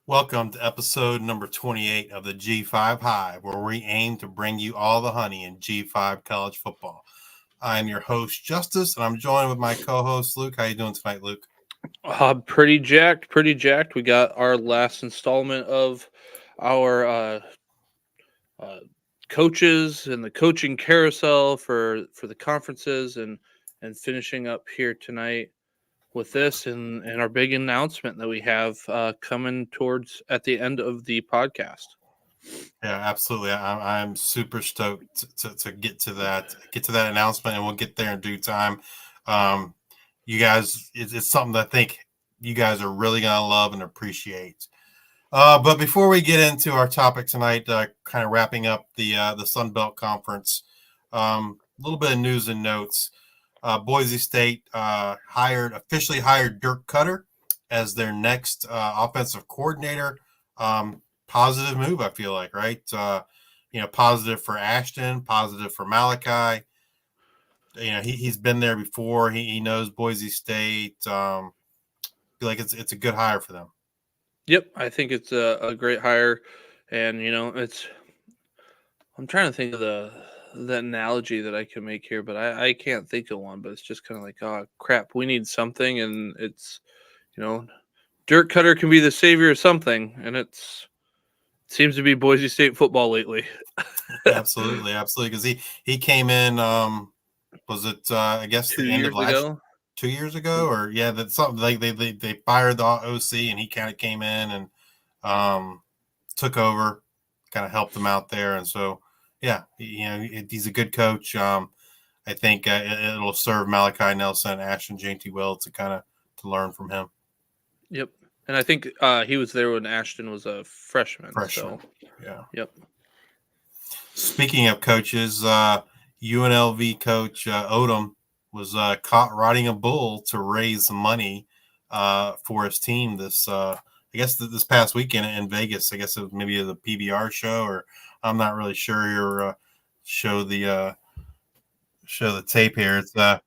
Welcome to episode number 28 of the G5 Hive, where we aim to bring you all the honey in G5 college football. I am your host, Justice, and I'm joined with my co-host, Luke. How you doing tonight, Luke? Pretty jacked, pretty jacked. We got our last installment of our uh, coaches and the coaching carousel for the conferences, and finishing up here tonight with this and our big announcement that we have coming towards at the end of the podcast. Yeah, absolutely. I'm super stoked to get to that announcement, and we'll get there in due time. You guys, it's something that I think you guys are really gonna love and appreciate. But before we get into our topic tonight, kind of wrapping up the Sun Belt Conference, a little bit of news and notes. Boise State officially hired Dirk Cutter as their next offensive coordinator. Positive move, I feel like, right? Positive for Ashton, positive for Malachi. He's been there before. He knows Boise State. I feel like it's a good hire for them. Yep, I think it's a great hire, and I'm trying to think of the analogy that I can make here, but I can't think of one. But it's just kind of like, oh crap, we need something, and it's Dirk Cutter can be the savior of something, and it seems to be Boise State football lately. Absolutely, because he came in. Was it I guess the end of last 2 years ago, or that's something like they fired the OC and he kind of came in and took over, kind of helped them out there, and so he's a good coach. I think it'll serve Malachi Nelson, Ashton Jainty well to learn from him. Yep, and I think he was there when Ashton was a freshman. So yeah. Yep. Speaking of coaches, UNLV coach Odom was caught riding a bull to raise money for his team this past weekend in Vegas. I guess it was maybe the PBR show, or I'm not really sure here. Show the tape here. It's a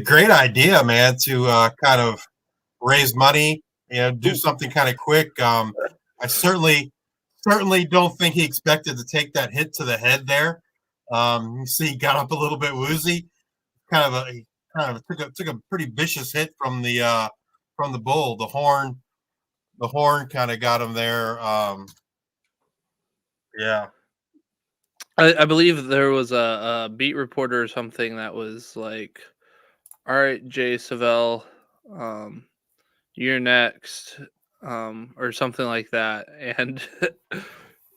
great idea, man, to kind of raise money, do something kind of quick. I certainly don't think he expected to take that hit to the head there. You see, he got up a little bit woozy. He took a pretty vicious hit from the bull. The horn kind of got him there. Yeah. I believe there was a beat reporter or something that was like, "All right, Jay Savell, you're next," or something like that, and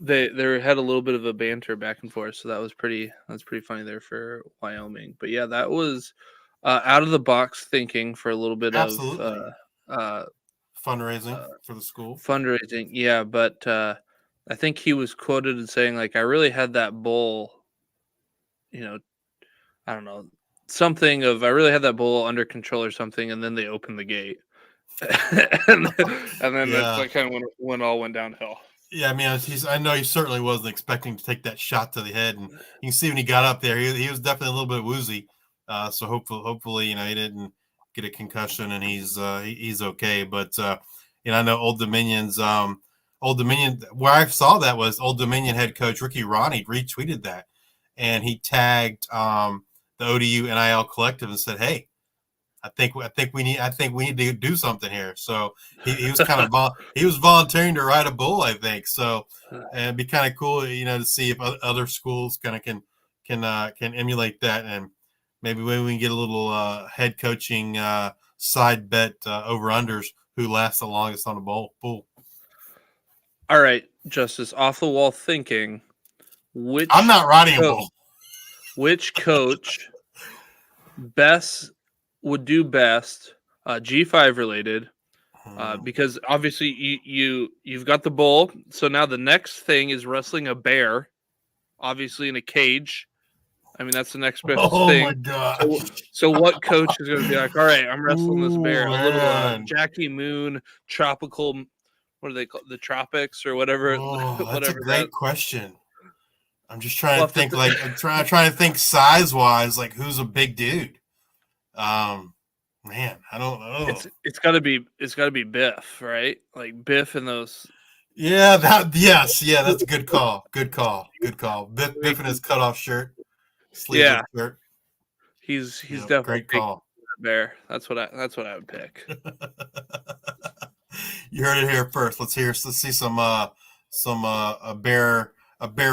they had a little bit of a banter back and forth. So that's pretty funny there for Wyoming. But yeah, that was out of the box thinking for a little bit Absolutely. of fundraising for the school. Fundraising, yeah, but I think he was quoted as saying, like, I really had that bull, I don't know, something of I really had that bull under control or something, and then they opened the gate. and then that's like kind of when all went downhill. Yeah, I mean, I know he certainly wasn't expecting to take that shot to the head, and you can see when he got up there, he was definitely a little bit woozy. So hopefully, he didn't get a concussion and he's okay. But I know Old Dominion. Where I saw that was Old Dominion head coach Ricky Ronnie retweeted that, and he tagged the ODU NIL collective and said, "Hey, I think we need to do something here." So he was kind of he was volunteering to ride a bull, I think. So and it'd be kind of cool, to see if other schools kind of can emulate that, and maybe we can get a little head coaching side bet over unders who lasts the longest on a bull. All right, Justice, off the wall thinking. I'm not riding a bull. Which coach would do best G5 related, because obviously you've got the bull, so now the next thing is wrestling a bear, obviously in a cage. I mean, that's the next best thing. Oh my god! So what coach is going to be like, all right, I'm wrestling this bear? Man. A little Jackie Moon tropical, what do they call the tropics or whatever? That's a great question. I'm just trying to think. I'm trying to think size wise, like who's a big dude. Man, I don't know. It's gotta be Biff, right? Like Biff and those Yeah, yeah, that's a good call. Good call. Good call. Biff in his cutoff shirt, sleeveless yeah, shirt. he's Yeah, definitely great big call. bear. That's what I would pick. You heard it here first. Let's see some a bear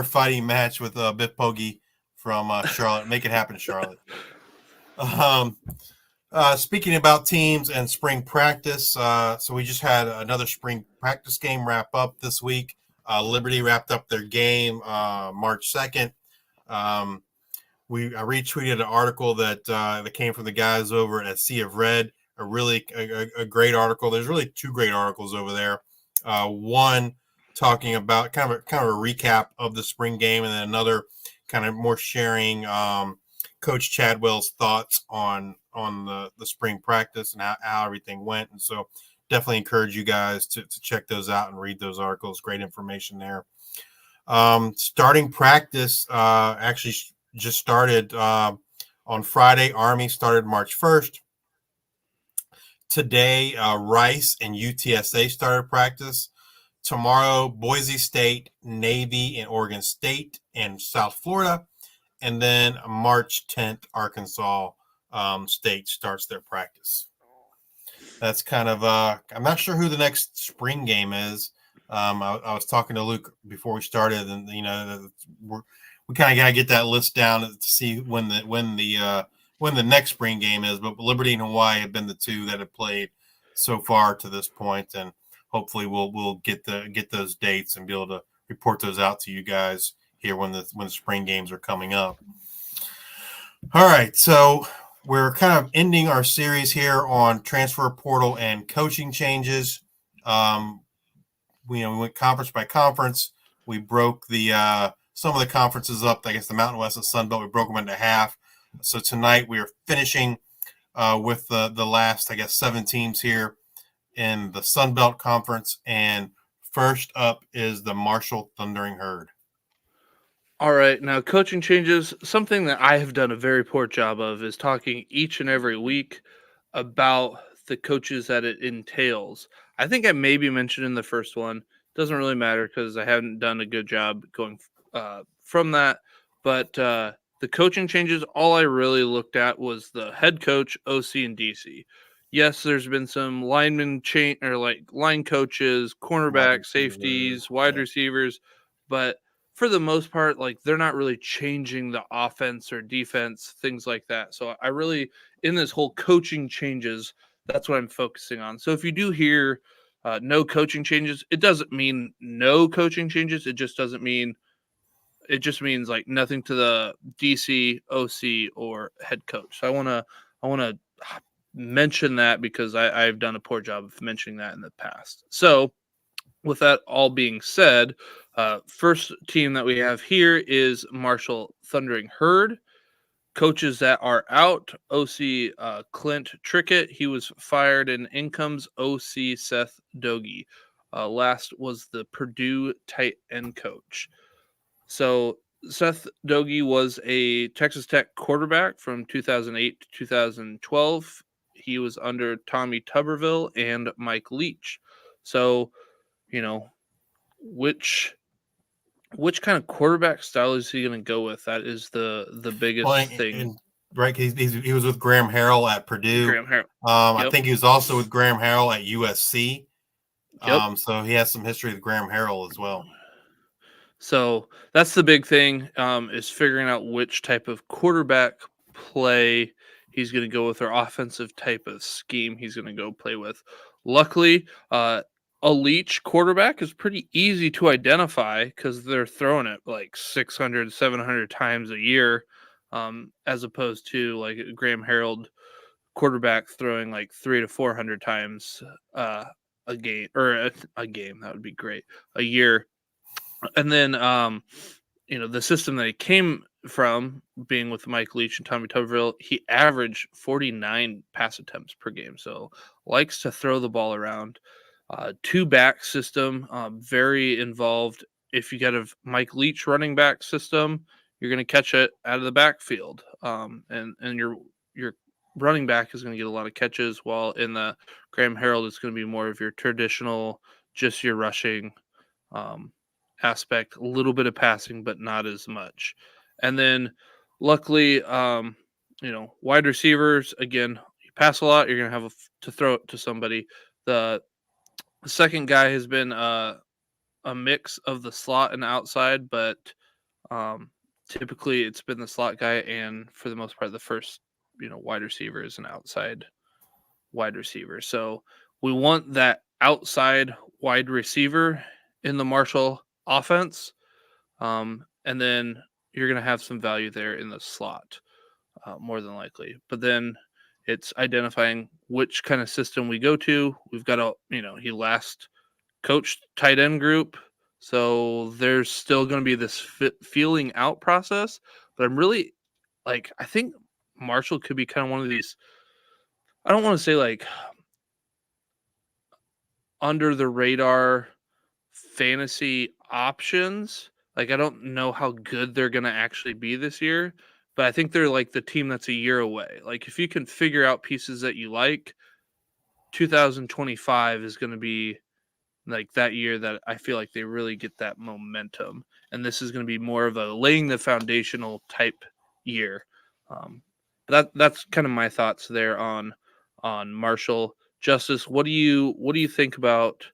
fighting match with Biff Poggi from Charlotte. Make it happen, Charlotte. Um, Speaking about teams and spring practice, so we just had another spring practice game wrap up this week. Liberty wrapped up their game March 2nd. Um, I retweeted an article that came from the guys over at Sea of Red. A great article. There's really two great articles over there. One talking about kind of a recap of the spring game, and then another kind of more sharing Coach Chadwell's thoughts on the spring practice and how everything went. And so definitely encourage you guys to check those out and read those articles. Great information there. Starting practice actually just started on Friday. Army started March 1st. Today, Rice and UTSA started practice. Tomorrow, Boise State, Navy, and Oregon State and South Florida. And then March 10th, Arkansas State starts their practice. That's kind of I'm not sure who the next spring game is. I was talking to Luke before we started, and we kind of got to get that list down to see when the next spring game is. But Liberty and Hawaii have been the two that have played so far to this point, and hopefully we'll get those dates and be able to report those out to you guys here when the spring games are coming up. All right, so we're kind of ending our series here on transfer portal and coaching changes. We went conference by conference. We broke the some of the conferences up. I guess the Mountain West and Sun Belt, we broke them into half. So tonight we are finishing with the last, I guess, 7 teams here in the Sun Belt Conference. And first up is the Marshall Thundering Herd. All right, now coaching changes. Something that I have done a very poor job of is talking each and every week about the coaches that it entails. I think I maybe mentioned in the first one. Doesn't really matter because I haven't done a good job going from that. But the coaching changes, all I really looked at was the head coach, OC, and DC. Yes, there's been some lineman change or like line coaches, cornerback, safeties, wide receivers, but for the most part, like they're not really changing the offense or defense, things like that. So I really, in this whole coaching changes, that's what I'm focusing on. So if you do hear no coaching changes, it doesn't mean no coaching changes. It just means like nothing to the DC, OC, or head coach. So I want to mention that because I've done a poor job of mentioning that in the past. So with that all being said, first team that we have here is Marshall Thundering Herd. Coaches that are out: OC Clint Trickett, he was fired, and in comes OC Seth Dogie. Last was the Purdue tight end coach. So Seth Dogie was a Texas Tech quarterback from 2008 to 2012. He was under Tommy Tuberville and Mike Leach. So, you know, which kind of quarterback style is he going to go with? That is the biggest thing. Right, he was with Graham Harrell at Purdue. Graham Harrell. I think he was also with Graham Harrell at USC. Yep. So he has some history with Graham Harrell as well. So that's the big thing, is figuring out which type of quarterback play he's going to go with, or offensive type of scheme he's going to go play with. Luckily, a Leach quarterback is pretty easy to identify because they're throwing it like 600, 700 times a year, as opposed to like a Graham Harrell quarterback throwing like 300 to 400 times a game, or a game. That would be great. A year. And then, the system that he came from, being with Mike Leach and Tommy Tuberville, he averaged 49 pass attempts per game. So likes to throw the ball around. Two back system, very involved. If you get a Mike Leach running back system, you're going to catch it out of the backfield, and your running back is going to get a lot of catches, while in the Graham Harrell, it's going to be more of your traditional, just your rushing um, aspect, a little bit of passing, but not as much. And then, luckily, wide receivers, again, you pass a lot, you're going to have to throw it to somebody. The second guy has been a mix of the slot and outside, but um, typically it's been the slot guy, and for the most part, the first wide receiver is an outside wide receiver. So we want that outside wide receiver in the Marshall offense, and then you're going to have some value there in the slot, more than likely. But then it's identifying which kind of system we go to. We've got he last coached tight end group. So there's still going to be this feeling out process. But I'm really I think Marshall could be kind of one of these, I don't want to say under the radar fantasy options. I don't know how good they're going to actually be this year, but I think they're the team that's a year away. If you can figure out pieces that you like, 2025 is going to be that year that I feel like they really get that momentum. And this is going to be more of a laying the foundational type year. That's kind of my thoughts there on Marshall. Justice, what do you think about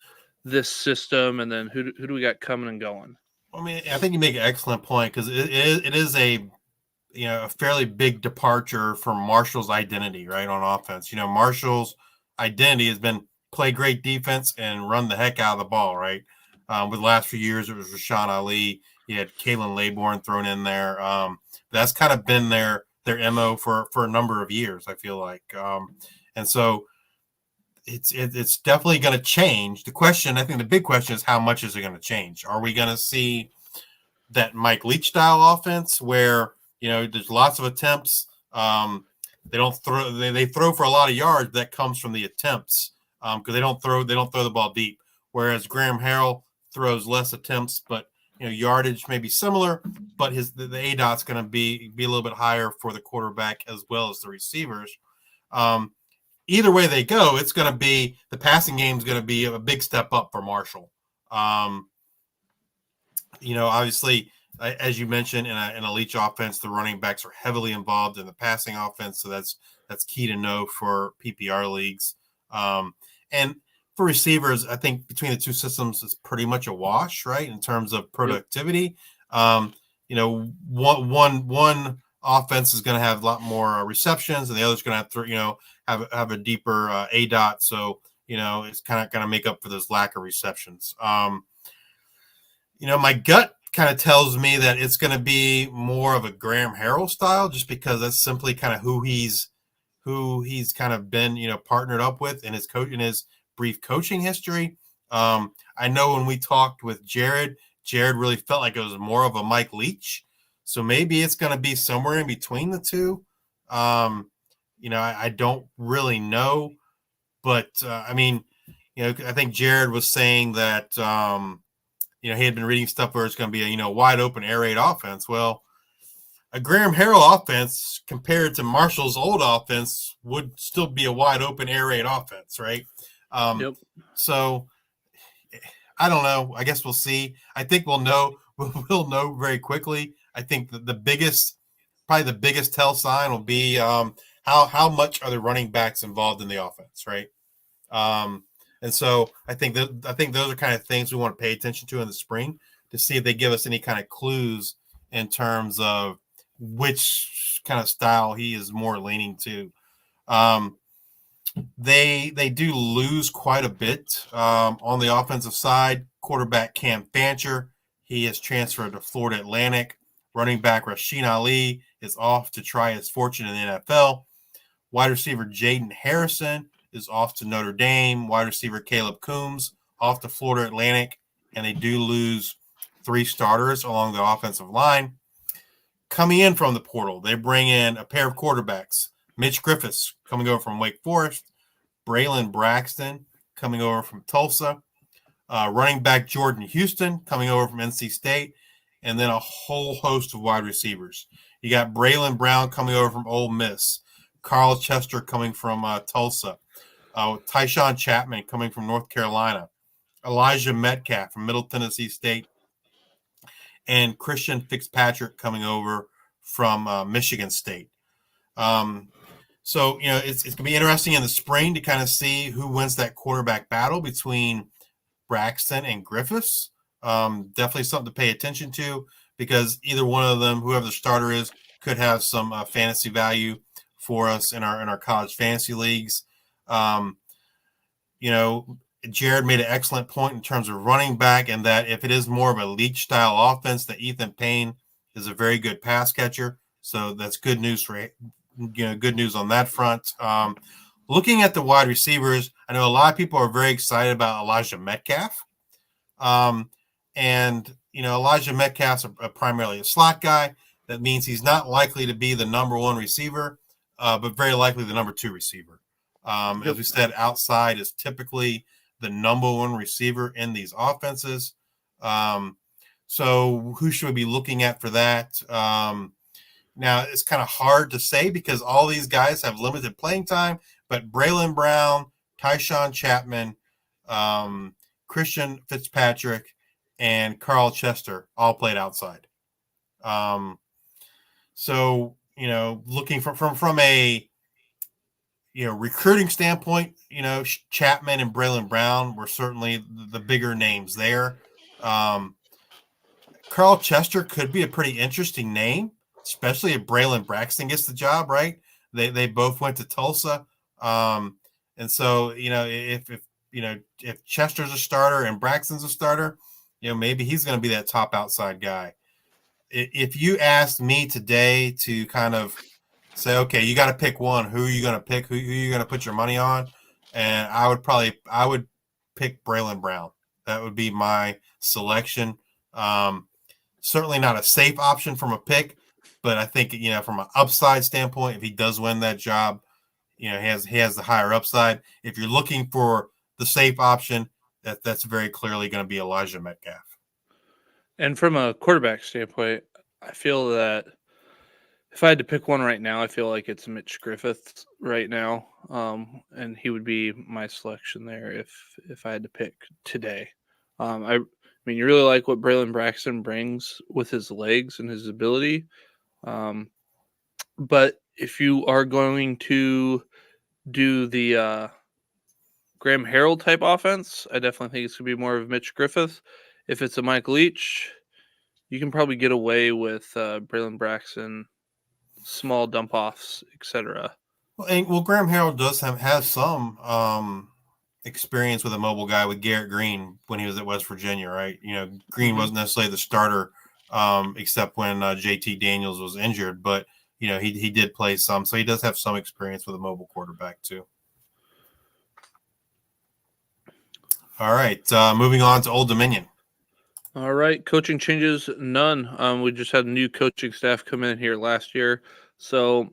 this system, and then who do we got coming and going? I mean, I think you make an excellent point, because it is a a fairly big departure from Marshall's identity, right, on offense. Marshall's identity has been play great defense and run the heck out of the ball, right? With the last few years, it was Rashawn Ali. You had Kalen Laborn thrown in there. That's kind of been their MO for a number of years, I feel like. And so it's definitely going to change. I think the big question is, how much is it going to change? Are we going to see that Mike Leach style offense where there's lots of attempts? They don't throw. They throw for a lot of yards. That comes from the attempts, because they don't throw the ball deep. Whereas Graham Harrell throws less attempts, but yardage may be similar, but the ADOT's going to be a little bit higher for the quarterback as well as the receivers. Either way they go, it's going to be, the passing game is going to be a big step up for Marshall. Obviously, as you mentioned, in a Leach offense, the running backs are heavily involved in the passing offense, so that's key to know for PPR leagues. And for receivers, I think between the two systems, it's pretty much a wash, right, in terms of productivity. One offense is going to have a lot more receptions, and the other is going to have to have a deeper ADOT, so it's kind of going to make up for those lack of receptions. My gut kind of tells me that it's going to be more of a Graham Harrell style, just because that's simply kind of who he's kind of been partnered up with in his brief coaching history. I know when we talked with Jared really felt like it was more of a Mike Leach, so maybe it's going to be somewhere in between the two. I don't really know, but I think Jared was saying that he had been reading stuff where it's going to be a wide open air raid offense. Well, a Graham Harrell offense compared to Marshall's old offense would still be a wide open air raid offense, right? Yep. So I don't know. I guess we'll see. I think we'll know. We'll know very quickly. I think the biggest tell sign will be how much are the running backs involved in the offense, right? And so I think those are kind of things we want to pay attention to in the spring, to see if they give us any kind of clues in terms of which kind of style he is more leaning to. They do lose quite a bit on the offensive side. Quarterback Cam Fancher, he has transferred to Florida Atlantic. Running back Rasheen Ali is off to try his fortune in the NFL. Wide receiver Jaden Harrison is off to Notre Dame. Wide receiver Caleb Coombs off to Florida Atlantic. And they do lose 3 starters along the offensive line. Coming in from the portal, they bring in a pair of quarterbacks. Mitch Griffiths coming over from Wake Forest. Braylon Braxton coming over from Tulsa. Running back Jordan Houston coming over from NC State. And then a whole host of wide receivers. You got Braylon Brown coming over from Ole Miss. Carl Chester coming from Tulsa, Tyshawn Chapman coming from North Carolina, Elijah Metcalf from Middle Tennessee State, and Christian Fitzpatrick coming over from Michigan State. So, it's going to be interesting in the spring to kind of see who wins that quarterback battle between Braxton and Griffiths. Definitely something to pay attention to, because either one of them, whoever the starter is, could have some fantasy value for us in our college fantasy leagues. Jared made an excellent point in terms of running back, and that if it is more of a Leach style offense, that Ethan Payne is a very good pass catcher. So that's good news good news on that front. Looking at the wide receivers, I know a lot of people are very excited about Elijah Metcalf. Elijah Metcalf's primarily a slot guy. That means he's not likely to be the number one receiver, but very likely the number two receiver. As we said, outside is typically the number one receiver in these offenses. So who should we be looking at for that? Now, it's kind of hard to say because all these guys have limited playing time, but Braylon Brown, Tyshawn Chapman, Christian Fitzpatrick, and Carl Chester all played outside. Looking from a recruiting standpoint, Chapman and Braylon Brown were certainly the bigger names there. Carl Chester could be a pretty interesting name, especially if Braylon Braxton gets the job, right? They both went to Tulsa. And so, if Chester's a starter and Braxton's a starter, maybe he's going to be that top outside guy. If you asked me today to kind of say, okay, you got to pick one, who are you going to pick? Who are you going to put your money on? And I would pick Braylon Brown. That would be my selection. Certainly not a safe option from a pick, but I think, from an upside standpoint, if he does win that job, he has the higher upside. If you're looking for the safe option, that's very clearly going to be Elijah Metcalf. And from a quarterback standpoint, I feel that if I had to pick one right now, I feel like it's Mitch Griffith right now, and he would be my selection there if I had to pick today. I mean, you really like what Braylon Braxton brings with his legs and his ability, but if you are going to do the Graham Harrell type offense, I definitely think it's going to be more of Mitch Griffith. If it's a Mike Leach, you can probably get away with Braylon Braxton, small dump offs, etc. Well, Graham Harrell does have some experience with a mobile guy with Garrett Green when he was at West Virginia, right? Green wasn't necessarily the starter, except when JT Daniels was injured, but he did play some, so he does have some experience with a mobile quarterback too. All right, moving on to Old Dominion. All right, coaching changes, none. We just had a new coaching staff come in here last year. So,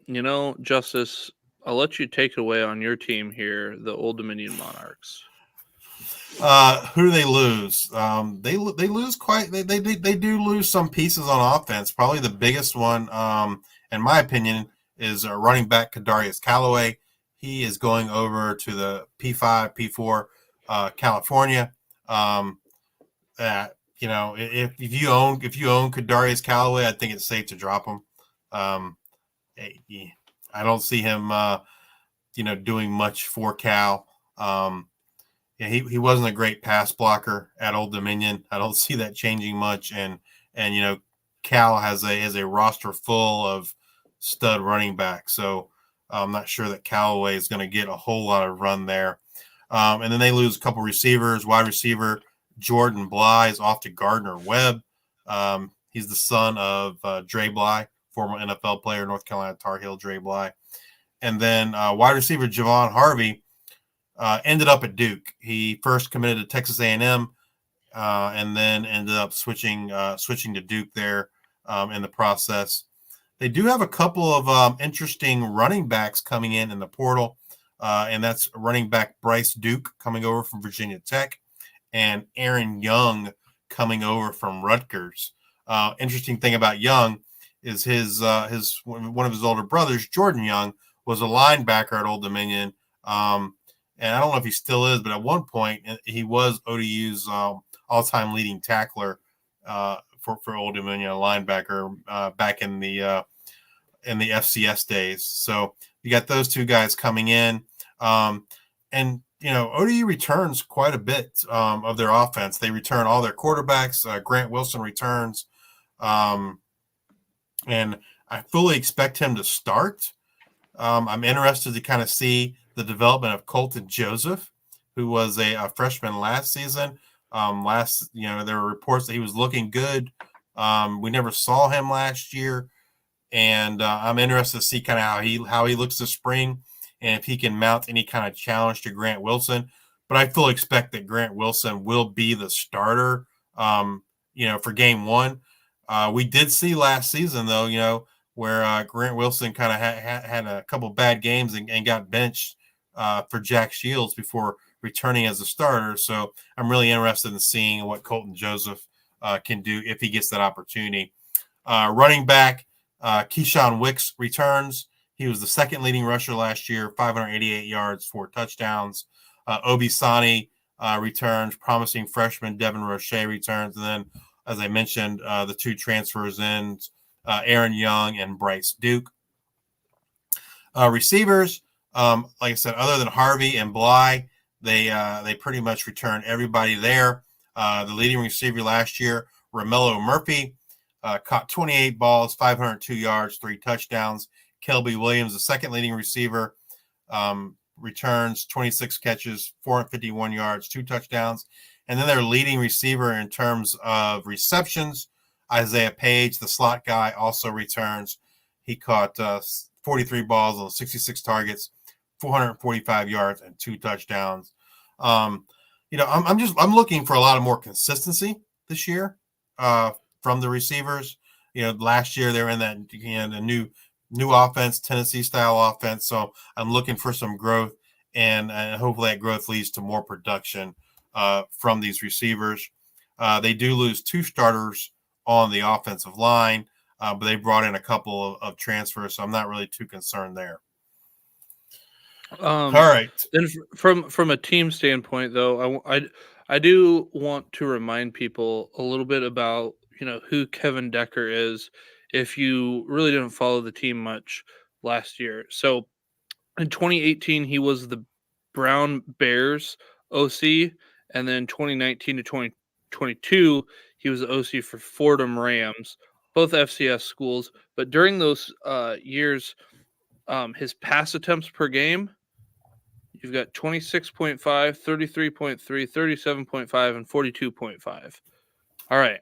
Justice, I'll let you take it away on your team here, the Old Dominion Monarchs. Who do they lose? They lose quite. They do lose some pieces on offense. Probably the biggest one, in my opinion, is running back Kadarius Callaway. He is going over to the P5, P4, California. If you own Kadarius Callaway, I think it's safe to drop him. I don't see him, doing much for Cal. He wasn't a great pass blocker at Old Dominion. I don't see that changing much. And Cal has a roster full of stud running backs, so I'm not sure that Callaway is going to get a whole lot of run there. And then they lose a couple receivers. Wide receiver Jordan Bly is off to Gardner Webb. He's the son of Dre Bly, former NFL player, North Carolina Tar Heel Dre Bly. And then wide receiver Javon Harvey ended up at Duke. He first committed to Texas A&M and then ended up switching to Duke there in the process. They do have a couple of interesting running backs coming in the portal, and that's running back Bryce Duke coming over from Virginia Tech and Aaron Young coming over from Rutgers. Interesting thing about Young is his one of his older brothers, Jordan Young, was a linebacker at Old Dominion. And I don't know if he still is, but at one point he was ODU's all-time leading tackler for Old Dominion, a linebacker back in the FCS days. So you got those two guys coming in, and ODU returns quite a bit of their offense. They return all their quarterbacks. Grant Wilson returns, and I fully expect him to start. I'm interested to kind of see the development of Colton Joseph, who was a freshman last season. There were reports that he was looking good. We never saw him last year, and I'm interested to see kind of how he looks this spring, and if he can mount any kind of challenge to Grant Wilson. But I fully expect that Grant Wilson will be the starter, for game one. We did see last season, though, where Grant Wilson kind of had a couple bad games and got benched for Jack Shields before returning as a starter. So I'm really interested in seeing what Colton Joseph can do if he gets that opportunity. Running back, Keyshawn Wicks returns. He was the second leading rusher last year, 588 yards, 4 touchdowns. Obi Sani returns. Promising freshman Devin Roche returns. And then, as I mentioned, the 2 transfers in, Aaron Young and Bryce Duke. Receivers, like I said, other than Harvey and Bly, they pretty much return everybody there. The leading receiver last year, Romello Murphy, caught 28 balls, 502 yards, 3 touchdowns. Kelby Williams, the second leading receiver, returns 26 catches, 451 yards, 2 touchdowns. And then their leading receiver in terms of receptions, Isaiah Page, the slot guy, also returns. He caught 43 balls on 66 targets, 445 yards, and 2 touchdowns. I'm looking for a lot of more consistency this year from the receivers. Last year they were in that the new offense, Tennessee style offense. So I'm looking for some growth, and hopefully that growth leads to more production from these receivers. They do lose 2 starters on the offensive line, but they brought in a couple of transfers, so I'm not really too concerned there. All right. Then from a team standpoint, though, I do want to remind people a little bit about who Kevin Decker is, if you really didn't follow the team much last year. So in 2018, he was the Brown Bears OC, and then 2019 to 2022, he was the OC for Fordham Rams, both FCS schools. But during those years, his pass attempts per game, you've got 26.5, 33.3, 37.5, and 42.5. All right,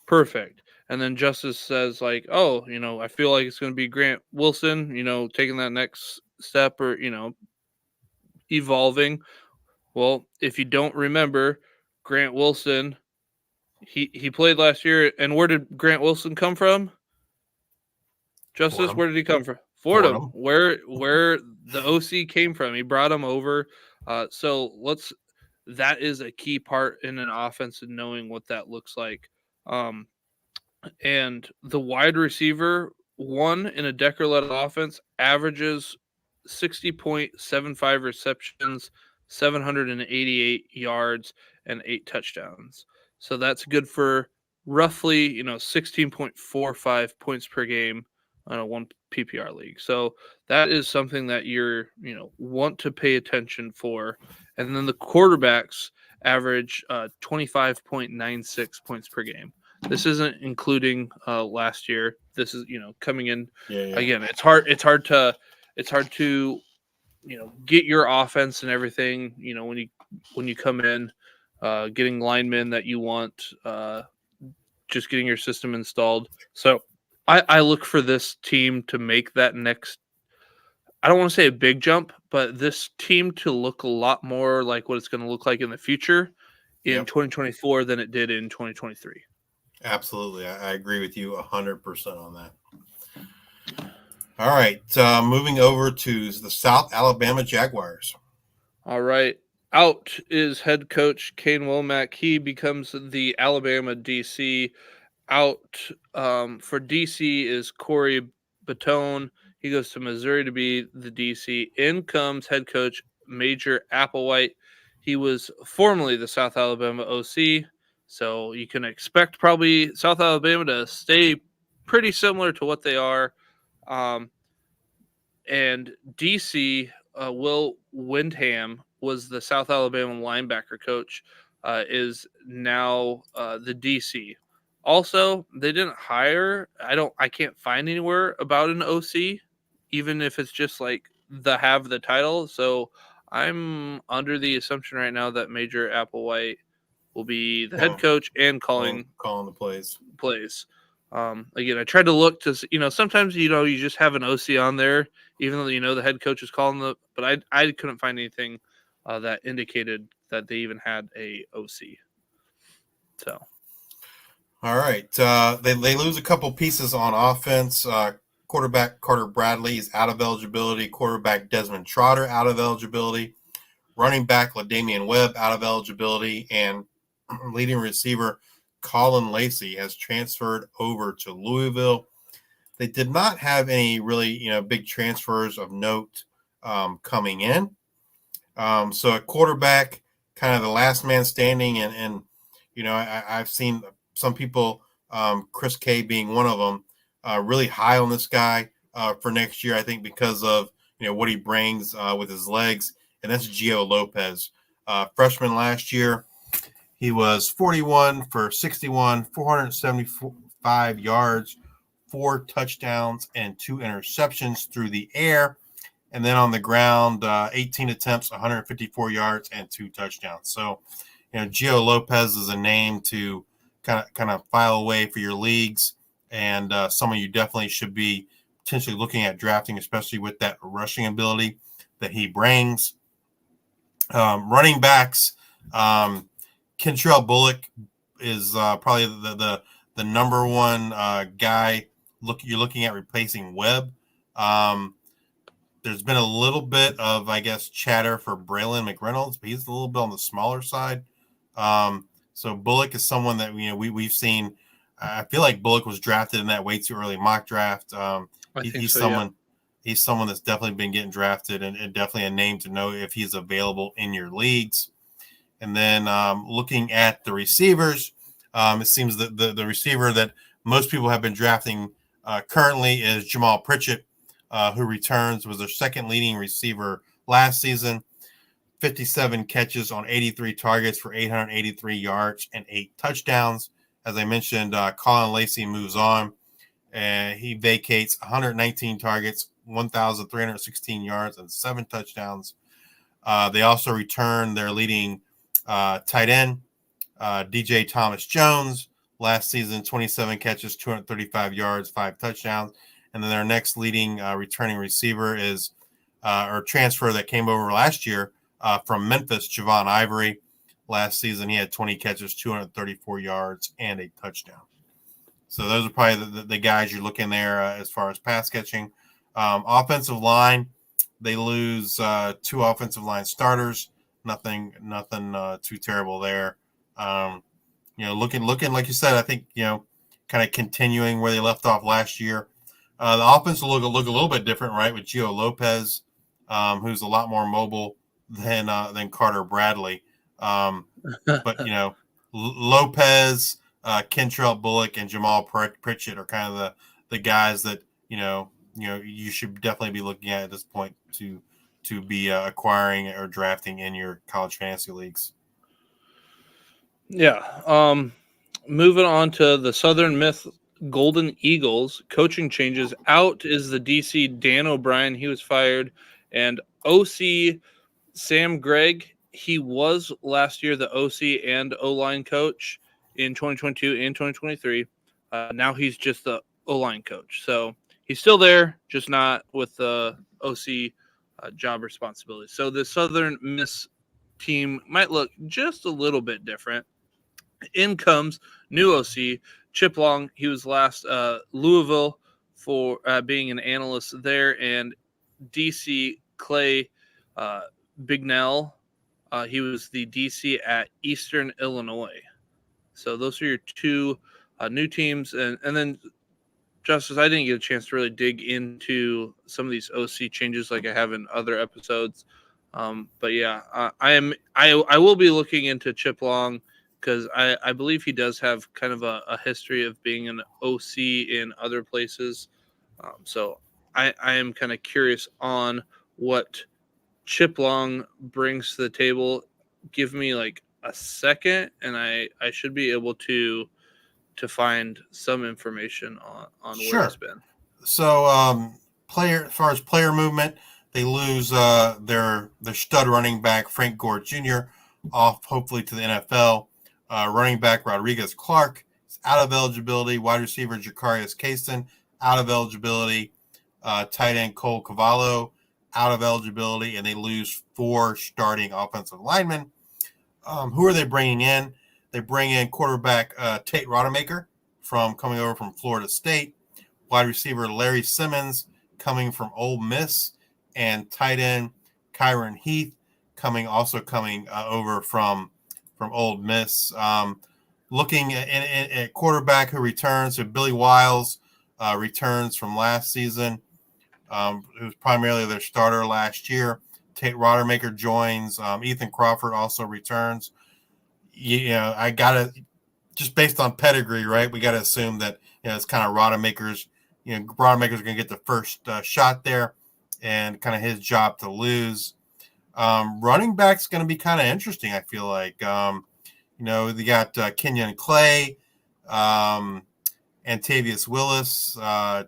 perfect. And then Justice says, like, oh, I feel like it's going to be Grant Wilson, taking that next step, or, evolving. Well, if you don't remember, Grant Wilson, he played last year, and where did Grant Wilson come from? Justice, Fordham. where did he come from? Fordham. Where the OC came from. He brought him over. That is a key part in an offense, and knowing what that looks like. And the wide receiver one in a Decker-led offense averages 60.75 receptions, 788 yards, and 8 touchdowns. So that's good for roughly 16.45 points per game on a 1 PPR league. So that is something that you're want to pay attention for. And then the quarterbacks average 25.96 points per game. This isn't including last year. This is coming in. Yeah. Again, it's hard to get your offense and everything when you come in, getting linemen that you want, just getting your system installed. So I look for this team to make that next, I don't want to say a big jump, but this team to look a lot more like what it's going to look like in the future in 2024 than it did in 2023. Absolutely. I agree with you 100% on that. All right. Moving over to the South Alabama Jaguars. All right. Out is head coach Kane Womack. He becomes the Alabama DC. Out for DC is Corey Batone. He goes to Missouri to be the DC. In comes head coach Major Applewhite. He was formerly the South Alabama OC, so you can expect probably South Alabama to stay pretty similar to what they are. Um, and DC, Will Windham was the South Alabama linebacker coach, is now the DC. Also, they didn't hire. I can't find anywhere about an OC, even if it's just like the title. So I'm under the assumption right now that Major Applewhite will be the head coach and calling the plays. Again, I tried to look to, sometimes, you just have an OC on there, even though, the head coach is calling but I couldn't find anything that indicated that they even had a OC. So. All right. They lose a couple pieces on offense. Quarterback Carter Bradley is out of eligibility. Quarterback Desmond Trotter out of eligibility. Running back LaDamian Webb out of eligibility. And leading receiver Colin Lacey has transferred over to Louisville. They did not have any really, big transfers of note coming in. So a quarterback, kind of the last man standing, and I've seen some people, Chris K being one of them, really high on this guy for next year. I think because of what he brings with his legs, and that's Gio Lopez, freshman last year. He was 41 for 61, 475 yards, 4 touchdowns, and 2 interceptions through the air. And then on the ground, 18 attempts, 154 yards, and 2 touchdowns. So, Gio Lopez is a name to kind of file away for your leagues, and someone you definitely should be potentially looking at drafting, especially with that rushing ability that he brings. Running backs, Kentrell Bullock is probably the number one guy you're looking at replacing Webb. There's been a little bit of, I guess, chatter for Braylon McReynolds, but he's a little bit on the smaller side. So Bullock is someone that we've seen. I feel like Bullock was drafted in that way too early mock draft. He's someone that's definitely been getting drafted, and definitely a name to know if he's available in your leagues. And then looking at the receivers, it seems that the receiver that most people have been drafting currently is Jamal Pritchett, who returns, was their second leading receiver last season. 57 catches on 83 targets for 883 yards and 8 touchdowns. As I mentioned, Colin Lacey moves on, and he vacates 119 targets, 1,316 yards, and 7 touchdowns. They also return their leading tight end, DJ Thomas Jones. Last season, 27 catches, 235 yards, 5 touchdowns. And then their next leading returning receiver is, or transfer that came over last year from Memphis, Javon Ivory. Last season, he had 20 catches, 234 yards, and a touchdown. So those are probably the guys you're looking there as far as pass catching. Offensive line, they lose 2 offensive line starters. Nothing too terrible there. Looking like you said, I think kind of continuing where they left off last year. The offense will look a little bit different, right? With Gio Lopez, who's a lot more mobile than Carter Bradley. But Lopez, Kentrell Bullock, and Jamal Pritchett are kind of the guys that you should definitely be looking at this point to be acquiring or drafting in your college fantasy leagues. Yeah. Moving on to the Southern Miss Golden Eagles, coaching changes. Out is the DC Dan O'Brien. He was fired. And OC Sam Gregg, he was last year the OC and O-line coach in 2022 and 2023. Now he's just the O-line coach. So he's still there, just not with the OC job responsibilities. So the Southern Miss team might look just a little bit different. In comes new OC, Chip Long. He was last Louisville for being an analyst there, and DC Clay Bignell. He was the DC at Eastern Illinois. So those are your 2 new teams, and then Justice, I didn't get a chance to really dig into some of these OC changes like I have in other episodes. But yeah, I will be looking into Chip Long because I believe he does have kind of a history of being an OC in other places. So I am kind of curious on what Chip Long brings to the table. Give me like a second, and I should be able to find some information on where he's Sure. been. So, as far as player movement, they lose their stud running back Frank Gore Jr. off, hopefully to the NFL. Running back Rodriguez Clark is out of eligibility. Wide receiver Jacarius Cason out of eligibility. Tight end Cole Cavallo out of eligibility, and they lose 4 starting offensive linemen. Who are they bringing in? They bring in quarterback Tate Rodemaker coming over from Florida State. Wide receiver Larry Simmons coming from Ole Miss, and tight end Kyron Heath coming over from Ole Miss. Looking at quarterback who returns, so Billy Wiles returns from last season, who was primarily their starter last year. Tate Rodemaker joins. Ethan Crawford also returns. I gotta, just based on pedigree, right? We gotta assume that it's kind of Rodemaker's. Rodemaker's going to get the first shot there, and kind of his job to lose. Running back's going to be kind of interesting, I feel like. They got Kenyon Clay, Antavius Willis,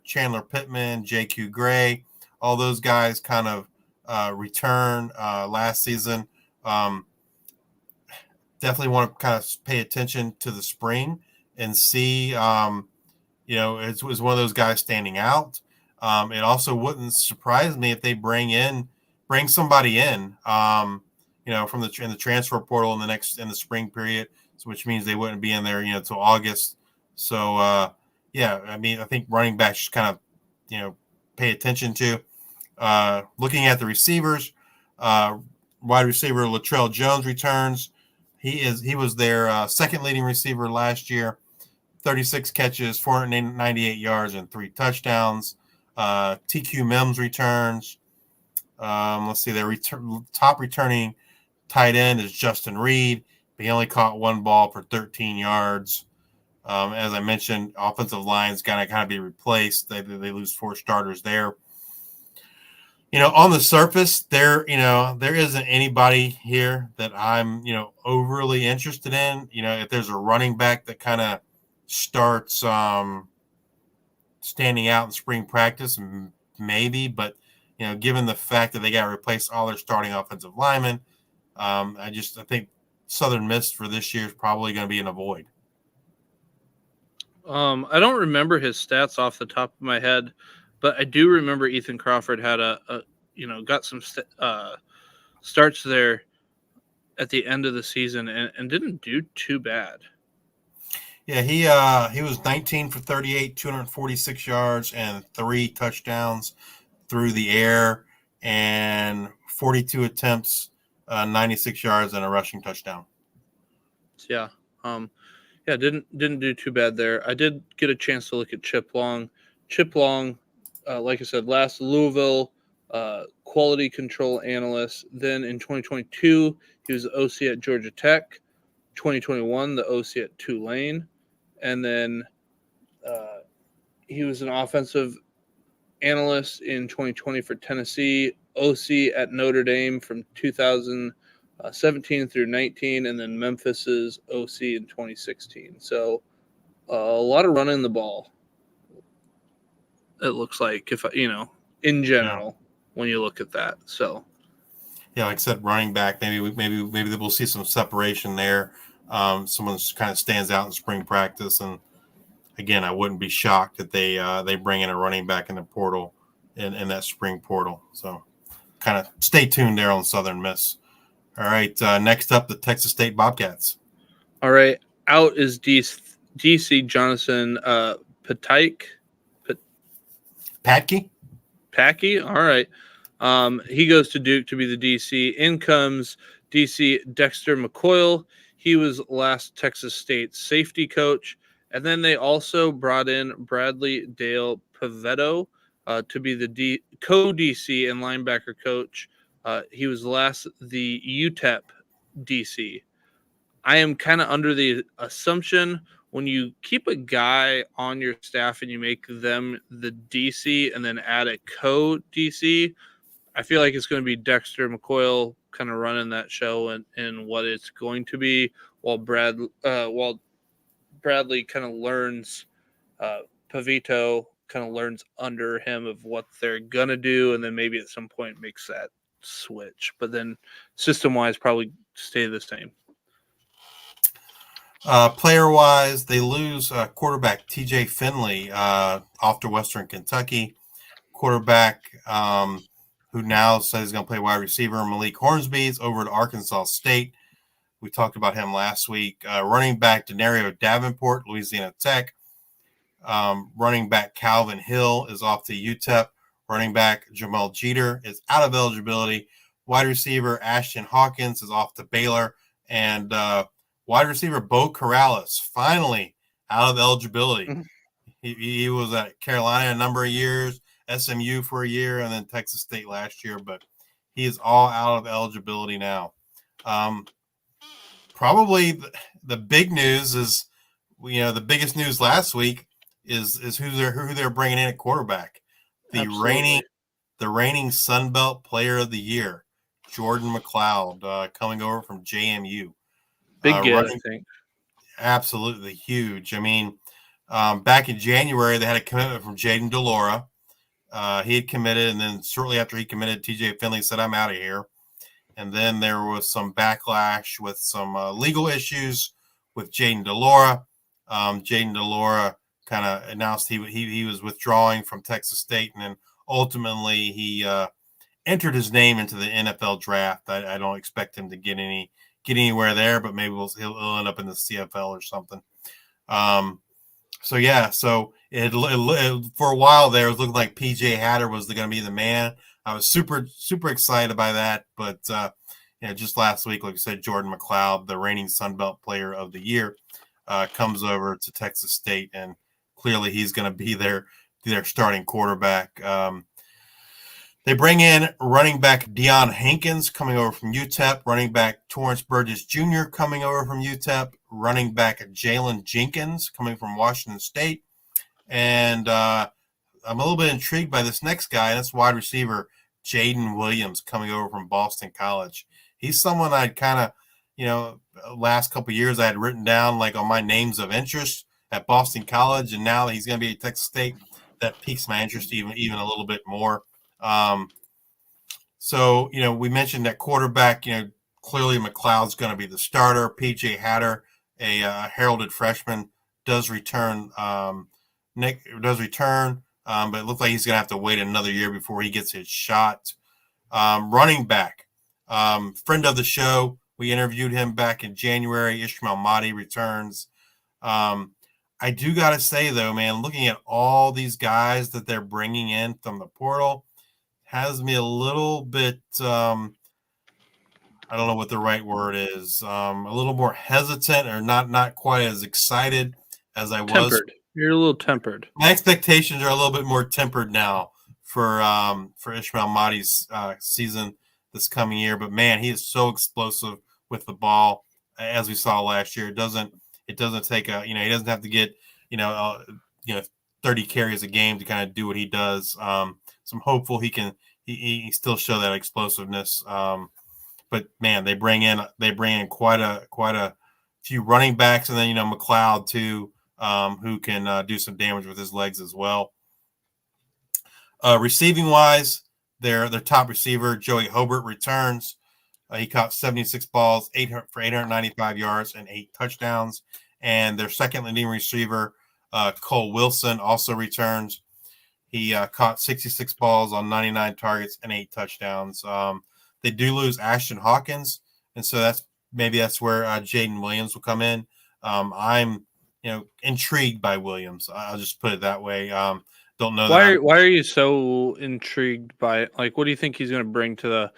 Chandler Pittman, J.Q. Gray. All those guys kind of return last season. Definitely want to kind of pay attention to the spring and see it was one of those guys standing out. It also wouldn't surprise me if they bring somebody in, from in the transfer portal in the spring period, which means they wouldn't be in there, till August. So, I think running backs just kind of, pay attention to. Looking at the receivers, wide receiver Latrell Jones returns. He was their second leading receiver last year. 36 catches, 498 yards, and 3 touchdowns. TQ Mims returns. Let's see, their top returning tight end is Justin Reed. He only caught 1 ball for 13 yards. As I mentioned, offensive line's got to kind of be replaced. They lose 4 starters there. On the surface, there isn't anybody here that I'm, overly interested in. If there's a running back that kind of starts standing out in spring practice, maybe, but given the fact that they got to replace all their starting offensive linemen, I think Southern Miss for this year is probably going to be an avoid. I don't remember his stats off the top of my head, but I do remember Ethan Crawford had got some starts there at the end of the season and didn't do too bad. Yeah, he was 19 for 38, 246 yards, and 3 touchdowns through the air, and 42 attempts, 96 yards, and a rushing touchdown. Yeah. Didn't do too bad there. I did get a chance to look at Chip Long. Chip Long, like I said, last Louisville quality control analyst. Then in 2022, he was the OC at Georgia Tech. 2021, the OC at Tulane. And then he was an offensive analyst in 2020 for Tennessee, OC at Notre Dame from 2017 through 19, and then Memphis's OC in 2016. So a lot of running the ball, it looks like, in general, when you look at that. So yeah, like I said, running back, maybe we'll see some separation there. Someone kind of stands out in spring practice, and again, I wouldn't be shocked that they bring in a running back in the portal in that spring portal. So kind of stay tuned there on Southern Miss. All right, next up, the Texas State Bobcats. All right, out is DC Jonathan Patike. Packy. All right. He goes to Duke to be the DC. In comes DC Dexter McCoyle. He was last Texas State safety coach. And then they also brought in Bradley Dale Pavetto to be the co-DC and linebacker coach. He was last the UTEP DC. I am kind of under the assumption when you keep a guy on your staff and you make them the DC and then add a co-DC, I feel like it's going to be Dexter McCoyle kind of running that show and what it's going to be, while Bradley kind of learns, Pavito kind of learns under him of what they're gonna do, and then maybe at some point makes that switch. But then system wise, probably stay the same. Player wise, they lose quarterback TJ Finley off to Western Kentucky. Quarterback who now says he's going to play wide receiver, Malik Hornsby's over to Arkansas State. We talked about him last week. Running back Denario Davenport, Louisiana Tech. Running back Calvin Hill is off to UTEP. Running back Jamal Jeter is out of eligibility. Wide receiver Ashton Hawkins is off to Baylor. And wide receiver Bo Corrales finally out of eligibility. He was at Carolina a number of years, SMU for a year, and then Texas State last year. But he is all out of eligibility now. Probably the big news is, the biggest news last week is who they're bringing in at quarterback. The reigning Sun Belt Player of the Year, Jordan McLeod, coming over from JMU. Big get, I think. Absolutely huge. I mean, back in January, they had a commitment from Jaden Delora. He had committed, and then shortly after he committed, TJ Finley said, "I'm out of here." And then there was some backlash with some legal issues with Jaden Delora. Jaden Delora kind of announced he was withdrawing from Texas State, and then ultimately he entered his name into the NFL draft. I don't expect him to get anywhere there, but maybe he'll end up in the CFL or something. So it for a while there, it was looking like PJ Hatter was going to be the man. I was super, super excited by that. But, just last week, like I said, Jordan McLeod, the reigning Sun Belt Player of the Year, comes over to Texas State, and clearly he's going to be their starting quarterback. They bring in running back Deion Hankins coming over from UTEP, running back Torrance Burgess Jr. coming over from UTEP, running back Jalen Jenkins coming from Washington State. And I'm a little bit intrigued by this next guy. That's wide receiver Jaden Williams coming over from Boston College. He's someone I'd kind of, last couple of years I had written down like on my names of interest at Boston College, and now that he's going to be at Texas State, that piques my interest even a little bit more. So we mentioned that quarterback, clearly McLeod's going to be the starter. PJ Hatter, a heralded freshman, does return. But it looks like he's going to have to wait another year before he gets his shot. Running back, friend of the show, we interviewed him back in January. Ishmael Mahdi returns. I do got to say, though, man, looking at all these guys that they're bringing in from the portal has me a little bit, I don't know what the right word is, a little more hesitant or not quite as excited as I was. You're a little tempered. My expectations are a little bit more tempered now for Ishmael Mahdi's season this coming year. But man, he is so explosive with the ball, as we saw last year. It doesn't take he doesn't have to get 30 carries a game to kind of do what he does. So I'm hopeful he can he still show that explosiveness. But man, they bring in quite a few running backs, and then McLeod too, who can do some damage with his legs as well. Receiving wise, their top receiver Joey Hobart returns. He caught 76 balls, 895 yards and 8 touchdowns. And their second leading receiver, Cole Wilson, also returns. He caught 66 balls on 99 targets and 8 touchdowns. They do lose Ashton Hawkins, and so that's where Jaden Williams will come in. I'm intrigued by Williams. I'll just put it that way. Don't know why are you so intrigued by it? Like, what do you think he's going to bring to the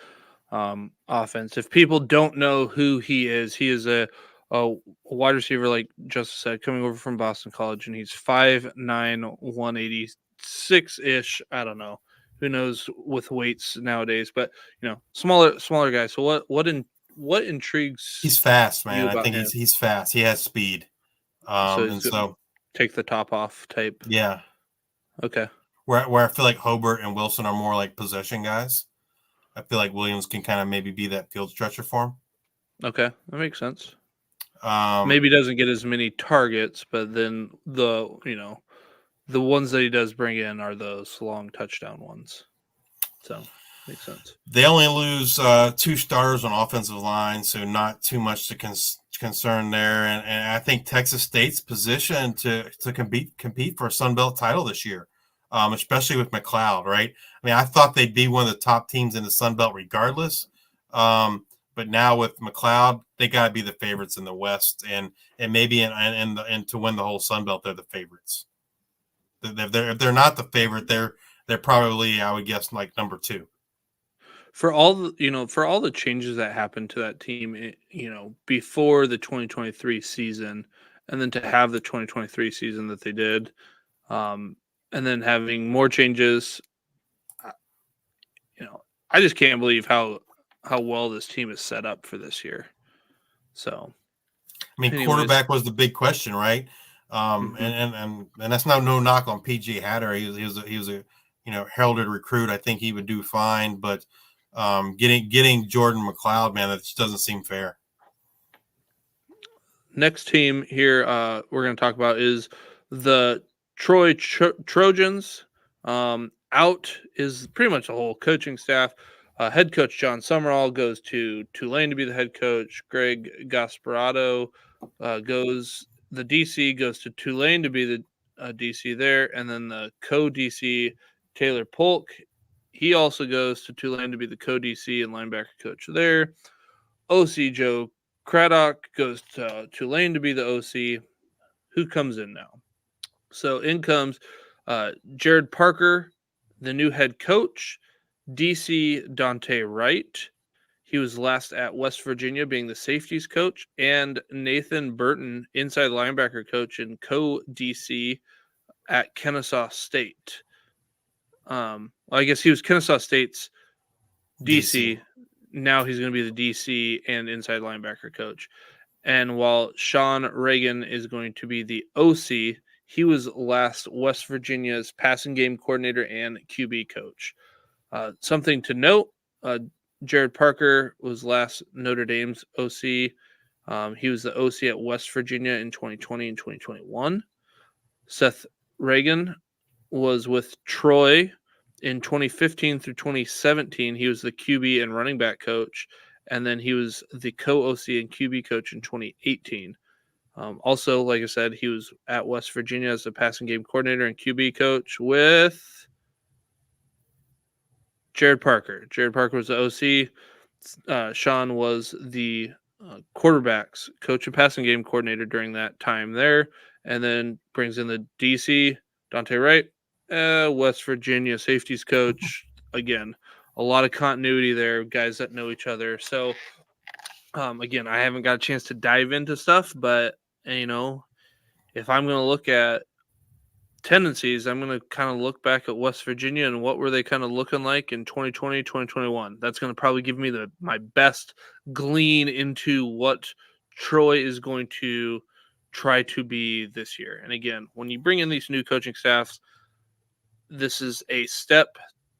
offense? If people don't know who he is a a wide receiver, like Justice said, coming over from Boston College, and he's 5'9", 186 ish. I don't know. Who knows with weights nowadays? But smaller guy. So what intrigues He's fast, you man. I about think him? he's fast. He has speed. So he's And gonna so take the top off type. yeah, Okay. where I feel like Hobart and Wilson are more like possession guys. I feel like Williams can kind of maybe be that field stretcher for him. Okay, that makes sense. Um, Maybe doesn't get as many targets, but then the ones that he does bring in are those long touchdown ones. So makes sense. they only lose 2 starters on offensive line, so not too much to concern there. And I think Texas State's positioned to compete for a Sun Belt title this year, especially with McLeod. Right? I mean, I thought they'd be one of the top teams in the Sun Belt regardless. But now with McLeod, they got to be the favorites in the West, and maybe and to win the whole Sun Belt, they're the favorites. If they're not the favorite, they're probably, I would guess, like number 2. For all the changes that happened to that team, before the 2023 season, and then to have the 2023 season that they did, um, and then having more changes, uh, I just can't believe how well this team is set up for this year. So, I mean, anyways, quarterback was the big question, right? mhm. And that's no knock on PG Hatter. He was a heralded recruit. I think he would do fine, but getting Jordan McLeod, man, that just doesn't seem fair. Next team here we're going to talk about is the Troy Trojans. Out is pretty much the whole coaching staff. Head coach John Summerall goes to Tulane to be the head coach. Greg Gasparado goes. The DC goes to Tulane to be the DC there, and then the co-DC Taylor Polk. He also goes to Tulane to be the co-DC and linebacker coach there. OC Joe Craddock goes to Tulane to be the OC. Who comes in now? So in comes Jared Parker, the new head coach, DC Dante Wright. He was last at West Virginia being the safeties coach, and Nathan Burton, inside linebacker coach and co DC at Kennesaw State. I guess he was Kennesaw State's DC. DC. Now he's going to be the DC and inside linebacker coach. And while Sean Reagan is going to be the OC, he was last West Virginia's passing game coordinator and QB coach. Something to note, Jared Parker was last Notre Dame's OC. He was the OC at West Virginia in 2020 and 2021. Seth Reagan was with Troy in 2015 through 2017. He was the QB and running back coach, and then he was the co-OC and QB coach in 2018. Also, like I said, he was at West Virginia as the passing game coordinator and QB coach with Jared Parker. Jared Parker was the OC. Sean was the quarterbacks coach and passing game coordinator during that time there, and then brings in the DC Dante Wright, West Virginia safeties coach. Again, a lot of continuity there, guys that know each other. So, again, I haven't got a chance to dive into stuff, but if I'm going to look at tendencies, I'm going to kind of look back at West Virginia and what were they kind of looking like in 2020, 2021. That's going to probably give me my best glean into what Troy is going to try to be this year. And again, when you bring in these new coaching staffs, this is a step.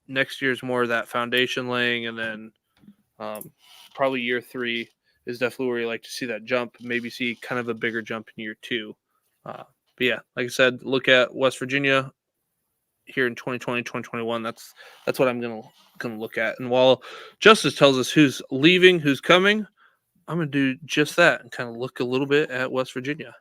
Next year's more of that foundation laying, and then probably year 3 is definitely where you like to see that jump. Maybe see kind of a bigger jump in year 2. But yeah, like I said, look at West Virginia here in 2020, 2021. That's what I'm gonna look at. And while Justice tells us who's leaving, who's coming, I'm gonna do just that and kind of look a little bit at West Virginia.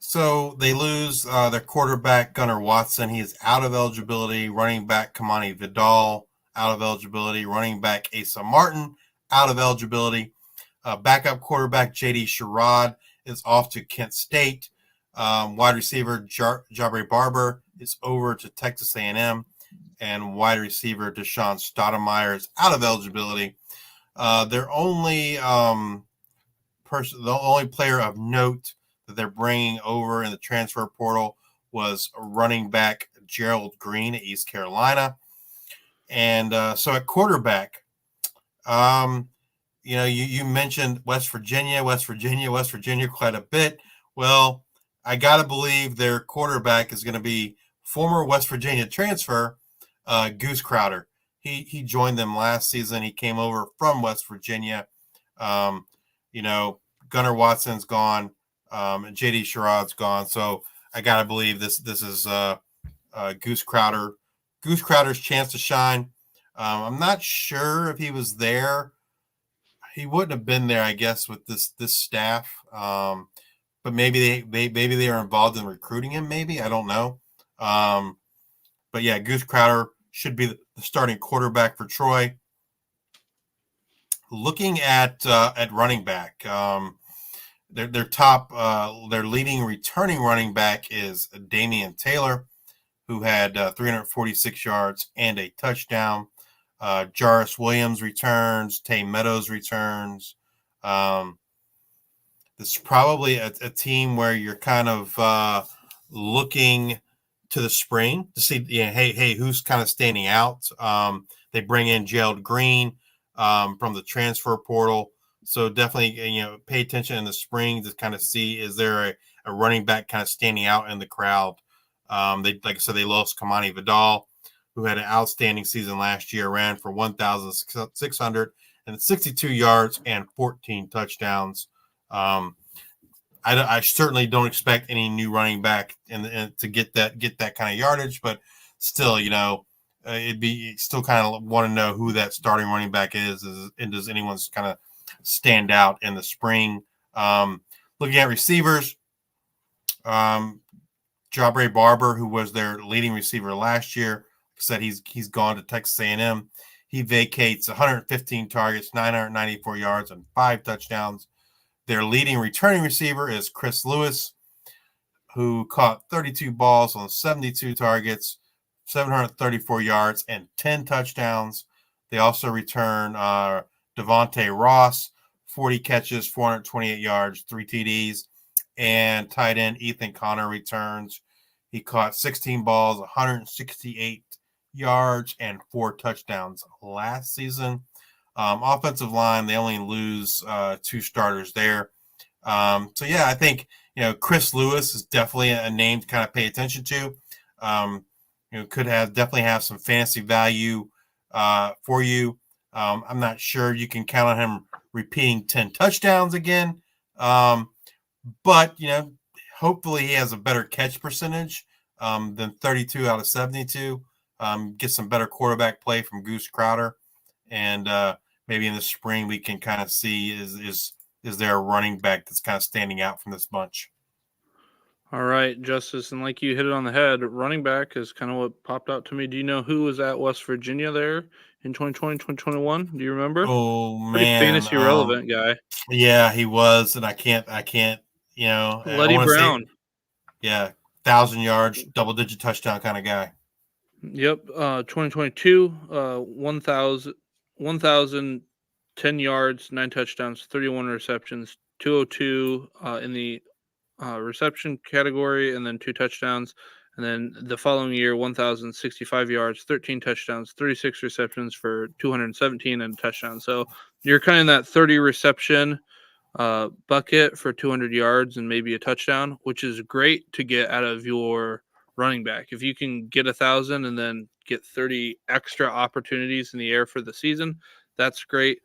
So they lose their quarterback Gunnar Watson. He is out of eligibility. Running back Kamani Vidal out of eligibility. Running back Asa Martin out of eligibility. Backup quarterback J.D. Sherrod is off to Kent State. Wide receiver Jabari Barber is over to Texas A&M, and wide receiver Deshaun Stoudemire is out of eligibility. Their only only player of note that they're bringing over in the transfer portal was running back Gerald Green at East Carolina. And so at quarterback, you mentioned West Virginia quite a bit. Well, I got to believe their quarterback is going to be former West Virginia transfer Goose Crowder. He joined them last season. He came over from West Virginia. Gunnar Watson's gone. And J.D. Sherrod's gone. So I got to believe this is Goose Crowder. Goose Crowder's chance to shine. I'm not sure if he was there. He wouldn't have been there, I guess, with this staff. But maybe they were involved in recruiting him. Maybe, I don't know. But yeah, Goose Crowder should be the starting quarterback for Troy. Looking at running back, their top their leading returning running back is Damian Taylor, who had 346 yards and a touchdown. Jarvis Williams returns. Tay Meadows returns. This is probably a team where you're kind of looking to the spring to see, hey, who's kind of standing out. They bring in Gerald Green from the transfer portal. So definitely, pay attention in the spring to kind of see, is there a running back kind of standing out in the crowd? Like I said, they lost Kamani Vidal, who had an outstanding season last year, ran for 1,662 yards and 14 touchdowns. I certainly don't expect any new running back to get that kind of yardage, but still, it'd be still kind of want to know who that starting running back is and does anyone's kind of stand out in the spring. Looking at receivers, Jabray Barber, who was their leading receiver last year, said he's gone to Texas A&M. He vacates 115 targets, 994 yards, and 5 touchdowns. Their leading returning receiver is Chris Lewis, who caught 32 balls on 72 targets, 734 yards, and 10 touchdowns. They also return Devontae Ross, 40 catches, 428 yards, 3 TDs, and tight end Ethan Connor returns. He caught 16 balls, 168 yards, and 4 touchdowns last season. Offensive line, they only lose 2 starters there. So yeah, I think Chris Lewis is definitely a name to kind of pay attention to. Could definitely have some fantasy value for you. I'm not sure you can count on him repeating 10 touchdowns again, but hopefully he has a better catch percentage than 32 out of 72. Get some better quarterback play from Goose Crowder, and maybe in the spring we can kind of see is there a running back that's kind of standing out from this bunch. All right, Justice, and like you hit it on the head, running back is kind of what popped out to me. Do you know who was at West Virginia there in 2020, 2021? Do you remember? Oh Pretty man, fantasy relevant guy. Yeah, he was, and I can't. I Letty want to say, Brown. 1,000 yards, double-digit touchdown kind of guy. Yep, 2022, 1,010 yards, 9 touchdowns, 31 receptions, 202 in the reception category, and then 2 touchdowns. And then the following year, 1,065 yards, 13 touchdowns, 36 receptions for 217 and a touchdown. So you're kind of in that 30 reception bucket for 200 yards and maybe a touchdown, which is great to get out of your running back. If you can get 1,000 and then get 30 extra opportunities in the air for the season, that's great.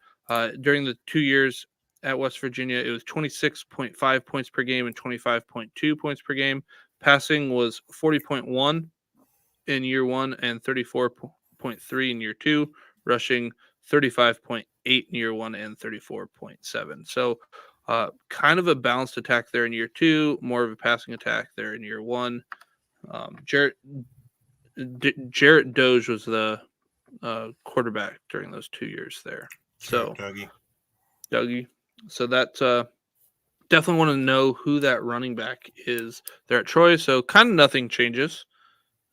During the 2 years at West Virginia, it was 26.5 points per game and 25.2 points per game. Passing was 40.1 in year 1 and 34.3 in year 2. Rushing 35.8 in year 1 and 34.7. So kind of a balanced attack there in year 2, more of a passing attack there in year 1. Jarrett Doge was the quarterback during those 2 years there. So Dougie. So that's definitely want to know who that running back is there at Troy. So kind of nothing changes.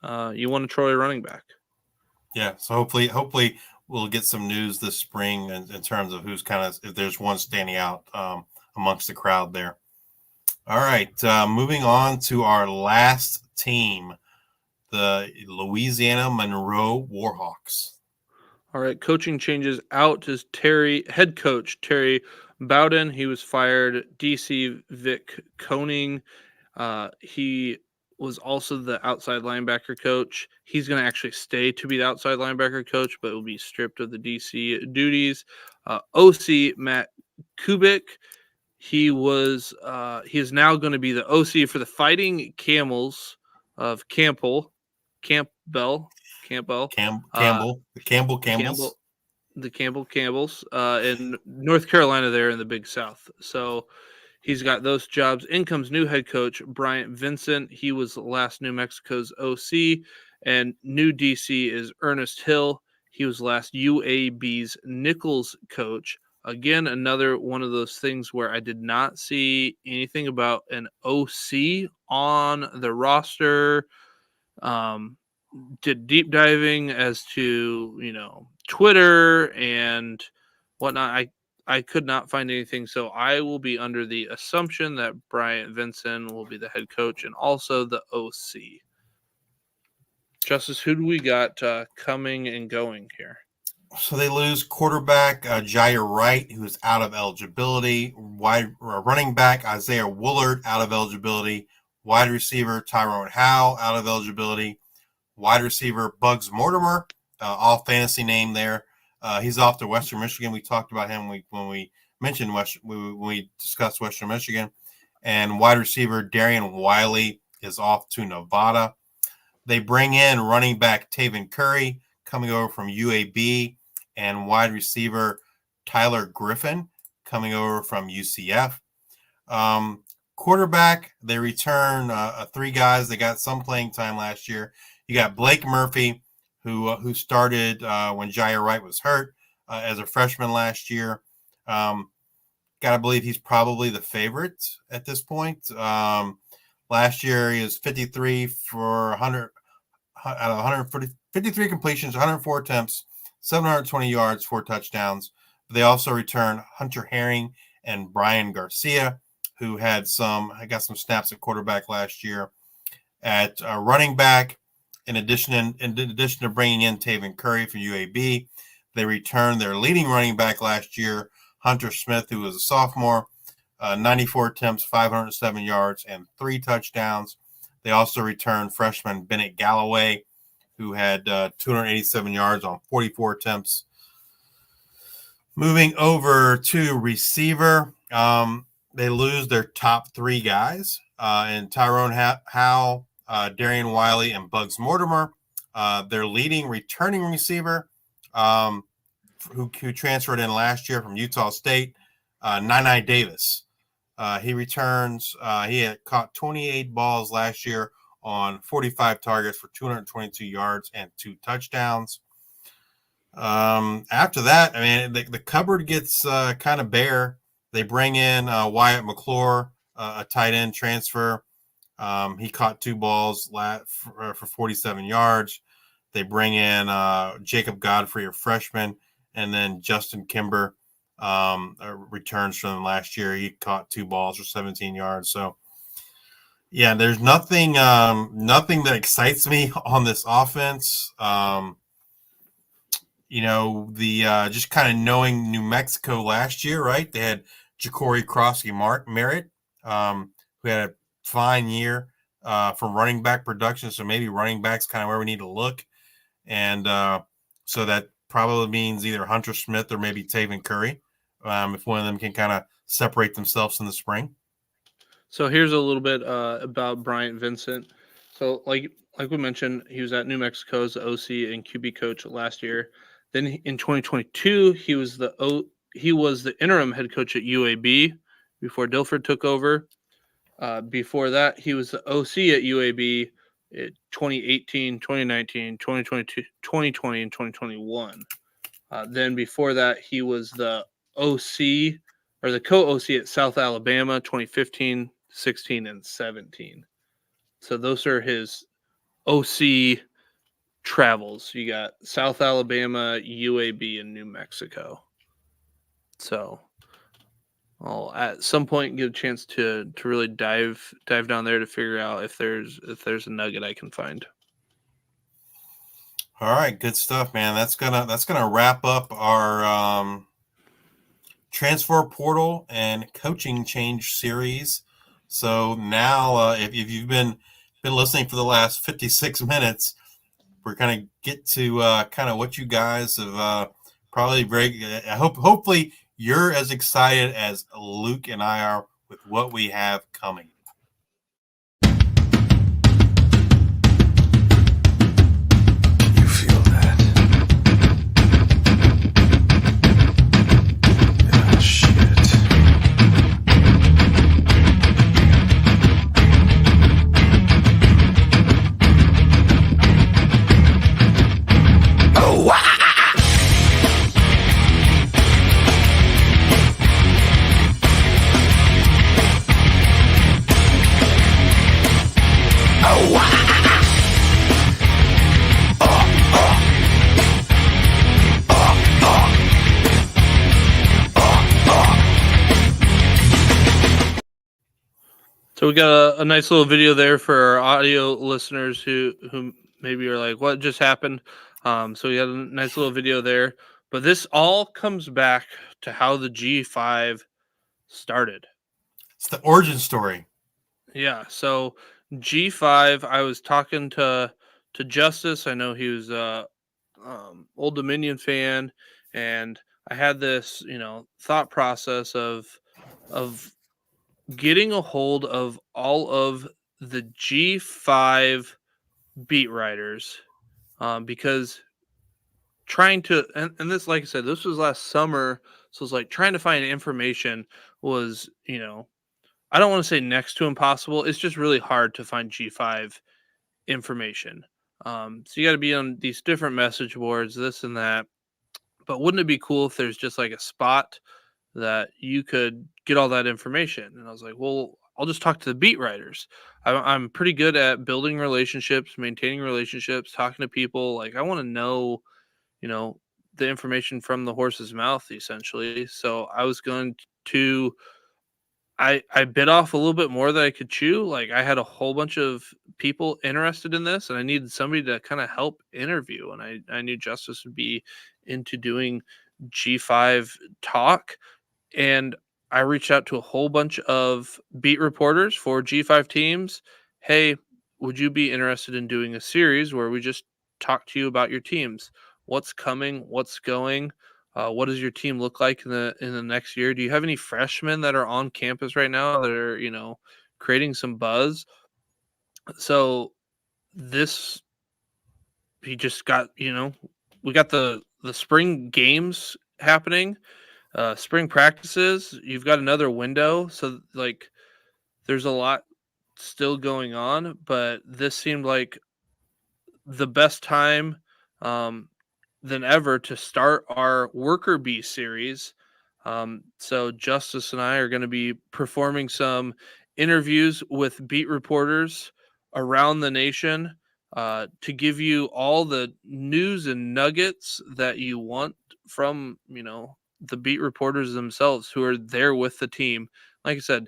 You want a Troy running back. Yeah. So hopefully we'll get some news this spring in terms of who's kind of, if there's one standing out. amongst the crowd there. All right, moving on to our last team, the Louisiana Monroe Warhawks. All right, coaching changes out is head coach Terry Bowden. He was fired. DC Vic Koning. He was also the outside linebacker coach. He's going to actually stay to be the outside linebacker coach, but will be stripped of the DC duties. OC Matt Kubik. He is now going to be the OC for the Fighting Camels of Campbell. Campbell, the Campbell The Campbells. Campbells in North Carolina, there in the Big South. So he's got those jobs. In comes new head coach Bryant Vincent. He was last New Mexico's OC, and new DC is Ernest Hill. He was last UAB's Nichols coach. Again, another one of those things where I did not see anything about an OC on the roster. Did deep diving as to Twitter and whatnot. I could not find anything, so I will be under the assumption that Bryant Vincent will be the head coach and also the OC. Justice, who do we got coming and going here? So they lose quarterback Jair Wright, who's out of eligibility. Running back Isaiah Woolard out of eligibility. Wide receiver Tyrone Howe out of eligibility. Wide receiver Bugs Mortimer, all fantasy name there. He's off to Western Michigan. We talked about him when we mentioned when we discussed Western Michigan. And wide receiver Darian Wiley is off to Nevada. They bring in running back Taven Curry coming over from UAB, and wide receiver Tyler Griffin coming over from UCF. Quarterback, they return 3 guys. They got some playing time last year. You got Blake Murphy, who started when Jair Wright was hurt as a freshman last year. Got to believe he's probably the favorite at this point. Last year, he was 53 for 100 out of 140, 53 completions, 104 attempts, 720 yards, 4 touchdowns. They also return Hunter Herring and Brian Garcia, who got some snaps at quarterback last year. At running back, in addition to bringing in Taven Curry from UAB, they returned their leading running back last year, Hunter Smith, who was a sophomore, 94 attempts, 507 yards, and 3 touchdowns. They also returned freshman Bennett Galloway, who had 287 yards on 44 attempts. Moving over to receiver, they lose their top 3 guys, and Tyrone Howe, Darian Wiley, and Bugs Mortimer. Their leading returning receiver, who transferred in last year from Utah State, Nini Davis. He returns. He had caught 28 balls last year on 45 targets for 222 yards and 2 touchdowns. After that, I mean, the cupboard gets kind of bare. They bring in Wyatt McClure, a tight end transfer. He caught 2 balls for 47 yards. They bring in Jacob Godfrey, a freshman, and then Justin Kimber returns from last year. He caught 2 balls for 17 yards. So, yeah, there's nothing that excites me on this offense. Just kind of knowing New Mexico last year, right? They had Ja'Cory Merritt, who had a fine year from running back production. So maybe running back's kind of where we need to look. And so that probably means either Hunter Smith or maybe Taven Curry, if one of them can kind of separate themselves in the spring. So here's a little bit about Bryant Vincent. So like we mentioned, he was at New Mexico's OC and QB coach last year. Then in 2022, he was the interim head coach at UAB before Dilford took over. Before that, he was the OC at UAB in 2018, 2019, 2022, 2020, and 2021. Then before that, he was the OC or the co-OC at South Alabama 2015, 16, and 17. So those are his OC travels. You got South Alabama, UAB, and New Mexico. So I'll at some point get a chance to really dive down there to figure out if there's a nugget I can find. All right, good stuff, man. That's gonna wrap up our transfer portal and coaching change series. So now, if you've been listening for the last 56 minutes, we're gonna get to kind of what you guys have probably very. I hopefully you're as excited as Luke and I are with what we have coming. You feel that? Ah, shit. Oh, wow! Oh, wow! So we got a nice little video there for our audio listeners who maybe are like, what just happened? So we got a nice little video there. But this all comes back to how the G5 started. It's the origin story. Yeah. So G5, I was talking to Justice. I know he was Old Dominion fan, and I had this, thought process of getting a hold of all of the G5 beat writers, because trying to and this, like I said, this was last summer, so it's like trying to find information was, I don't want to say next to impossible. It's just really hard to find G5 information. So you got to be on these different message boards, this and that. But wouldn't it be cool if there's just like a spot that you could get all that information? And I was like, well, I'll just talk to the beat writers. I'm pretty good at building relationships, maintaining relationships, talking to people. Like I want to know, you know, the information from the horse's mouth, essentially. So I was going to I bit off a little bit more than I could chew. Like I had a whole bunch of people interested in this, and I needed somebody to kind of help interview. And I knew Justice would be into doing G5 talk, and I reached out to a whole bunch of beat reporters for G5 teams. Hey, would you be interested in doing a series where we just talk to you about your teams? What's coming? What's going? What does your team look like in the next year? Do you have any freshmen that are on campus right now that are, creating some buzz? So this he just got, we got the spring games happening, spring practices. You've got another window, so like there's a lot still going on, but this seemed like the best time um, than ever to start our Worker Bee series. So Justice and I are going to be performing some interviews with beat reporters around the nation, to give you all the news and nuggets that you want from, the beat reporters themselves who are there with the team. Like I said,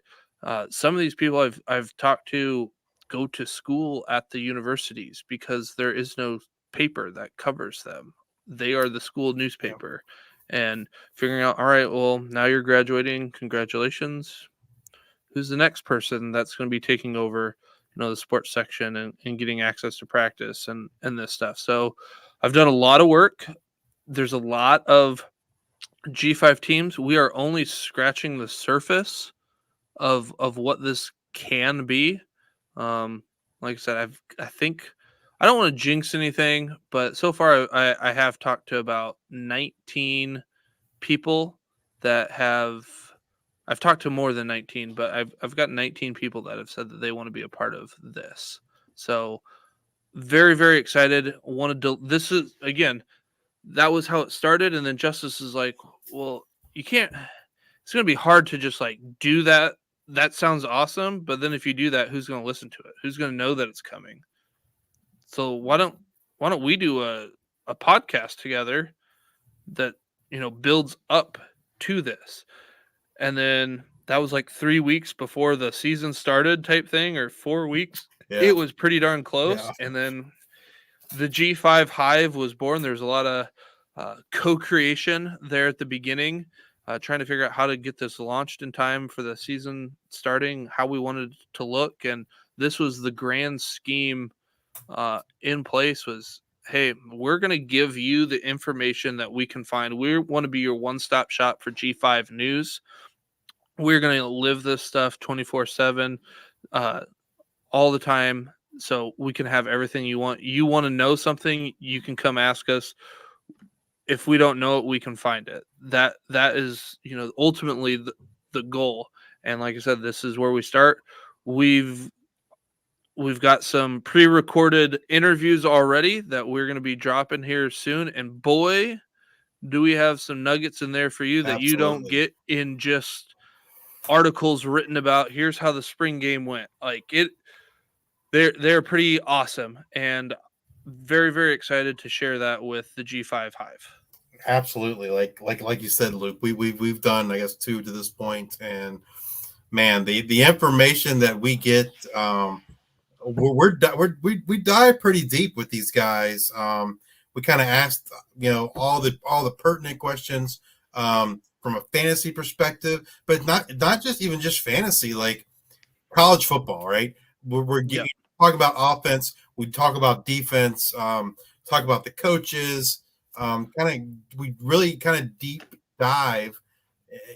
some of these people I've talked to go to school at the universities because there is no paper that covers them. They are the school newspaper. And figuring out, all right, well, now you're graduating, congratulations. Who's the next person that's going to be taking over, the sports section and getting access to practice and this stuff? So I've done a lot of work. There's a lot of G5 teams. We are only scratching the surface of what this can be. Like I said, I think I don't want to jinx anything, but so far I have talked to about 19 people that have. I've talked to more than 19, but I've got 19 people that have said that they want to be a part of this. So very, very excited. Want to this is again, that was how it started, and then Justice is like, well, you can't. It's going to be hard to just like do that. That sounds awesome, but then if you do that, who's going to listen to it? Who's going to know that it's coming? So why don't we do a podcast together that builds up to this? and then that was like 3 weeks before the season started type thing, or 4 weeks. Yeah. It was pretty darn close, Yeah. and then the G5 Hive was born. There's a lot of co-creation there at the beginning, trying to figure out how to get this launched in time for the season starting, how we wanted it to look, and this was the grand scheme in place was, hey, we're going to give you the information that we can find. We want to be your one-stop shop for G5 news. We're going to live this stuff 24/7 all the time, so we can have everything you want. You want to know something, you can come ask us. If we don't know it, we can find it. That is, ultimately the goal. And like I said, this is where we start. We've got some pre-recorded interviews already that we're going to be dropping here soon, and boy, do we have some nuggets in there for you that you don't Absolutely. get in just articles written about here's how the spring game went. Like they're pretty awesome, and very, very excited to share that with the G5 Hive. Absolutely. Like you said, Luke, we've done, I guess, 2 to this point, and man, the information that we get, we dive pretty deep with these guys. We kind of asked, all the pertinent questions from a fantasy perspective, but not just fantasy, like college football, right? We're Yep. talk about offense, we talk about defense, talk about the coaches, we really kind of deep dive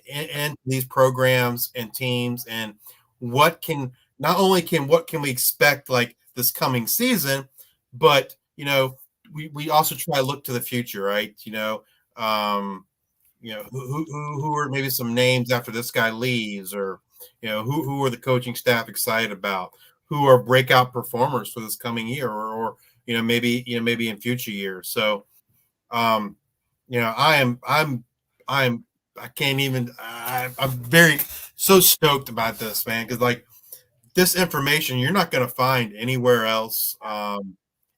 into these programs and teams, and what can what can we expect like this coming season, but we also try to look to the future, right? Who are maybe some names after this guy leaves, or who are the coaching staff excited about, who are breakout performers for this coming year, or maybe in future years. So um I can't even I'm very so stoked about this, man, because like this information you're not going to find anywhere else.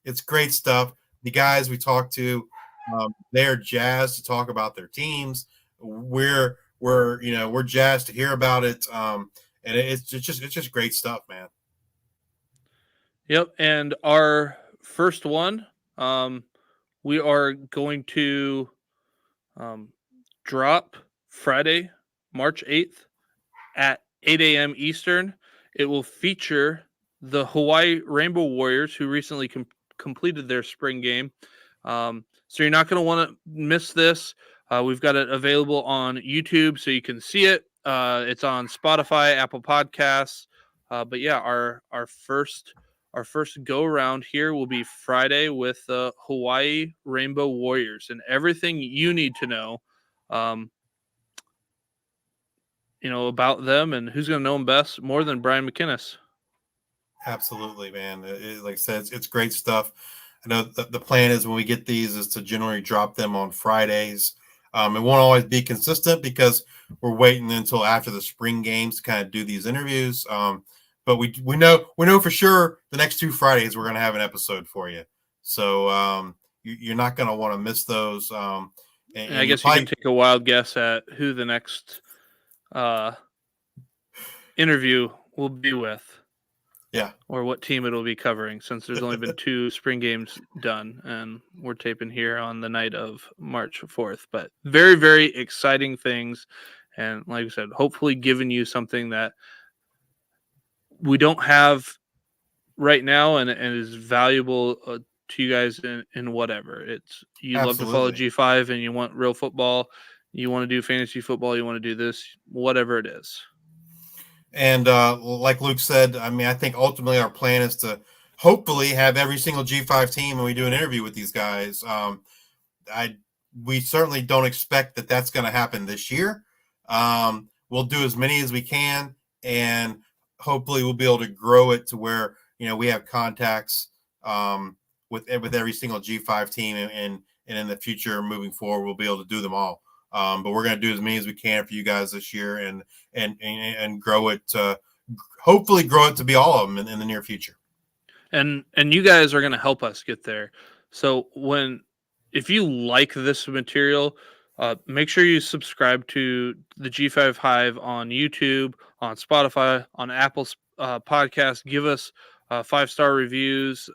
It's great stuff. The guys we talk to, they're jazzed to talk about their teams. We're jazzed to hear about it. And it's just great stuff, man. Yep. And our first one, we are going to drop Friday, March 8th at 8 a.m. Eastern. It will feature the Hawaii Rainbow Warriors, who recently completed their spring game. So you're not going to want to miss this. We've got it available on YouTube, so you can see it. It's on Spotify, Apple Podcasts. But yeah, our first go around here will be Friday with the Hawaii Rainbow Warriors, and everything you need to know, about them and who's going to know them best more than Brian McInnes. Absolutely, man. Like I said, it's great stuff. I know the plan is when we get these is to generally drop them on Fridays. It won't always be consistent because we're waiting until after the spring games to kind of do these interviews. But we know for sure the next 2 Fridays we're going to have an episode for you. So you're not going to want to miss those. And I guess you can take a wild guess at who the next interview will be with. Yeah. Or what team it'll be covering, since there's only been 2 spring games done, and we're taping here on the night of March 4th. But very, very exciting things. And like I said, hopefully giving you something that we don't have right now and is valuable to you guys in whatever. It's you love to follow G5 and you want real football, you want to do fantasy football, you want to do this, whatever it is. And like Luke said, I mean, I think ultimately our plan is to hopefully have every single G5 team when we do an interview with these guys. We certainly don't expect that that's going to happen this year. We'll do as many as we can, and hopefully we'll be able to grow it to where we have contacts with every single G5 team, and in the future moving forward we'll be able to do them all. But we're going to do as many as we can for you guys this year, and grow it. Hopefully, grow it to be all of them in the near future. And you guys are going to help us get there. So if you like this material, Make sure you subscribe to the G5 Hive on YouTube, on Spotify, on Apple Podcast. Give us 5-star reviews,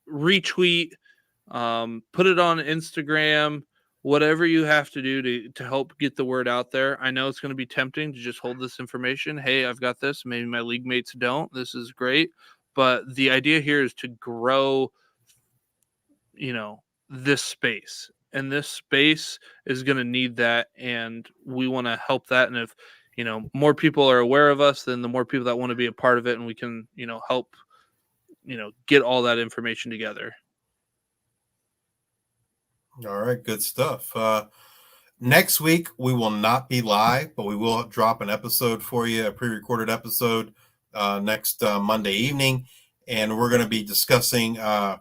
retweet, put it on Instagram, whatever you have to do to help get the word out there. I know it's going to be tempting to just hold this information. Hey, I've got this. Maybe my league mates don't. This is great. But the idea here is to grow, this space. And this space is going to need that. And we want to help that. And if, more people are aware of us, then the more people that want to be a part of it, and we can, help, get all that information together. All right, good stuff. Next week, we will not be live, but we will drop an episode for you, a pre-recorded episode next Monday evening. And we're going to be discussing kind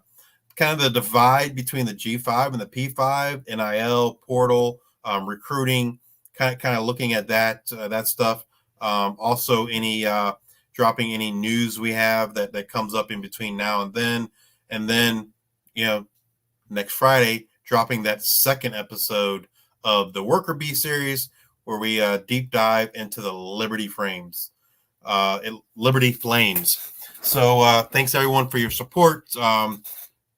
of the divide between the G5 and the P5, NIL, portal, recruiting, kind of looking at that stuff. Also, dropping any news we have that comes up in between now and then. And then, next Friday, dropping that second episode of the Worker Bee series, where we deep dive into the Liberty Flames. So thanks everyone for your support.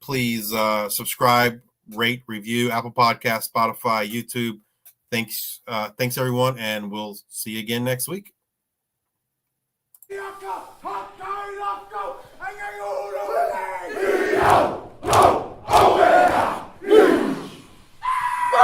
Please subscribe, rate, review, Apple Podcasts, Spotify, YouTube. Thanks everyone, and we'll see you again next week.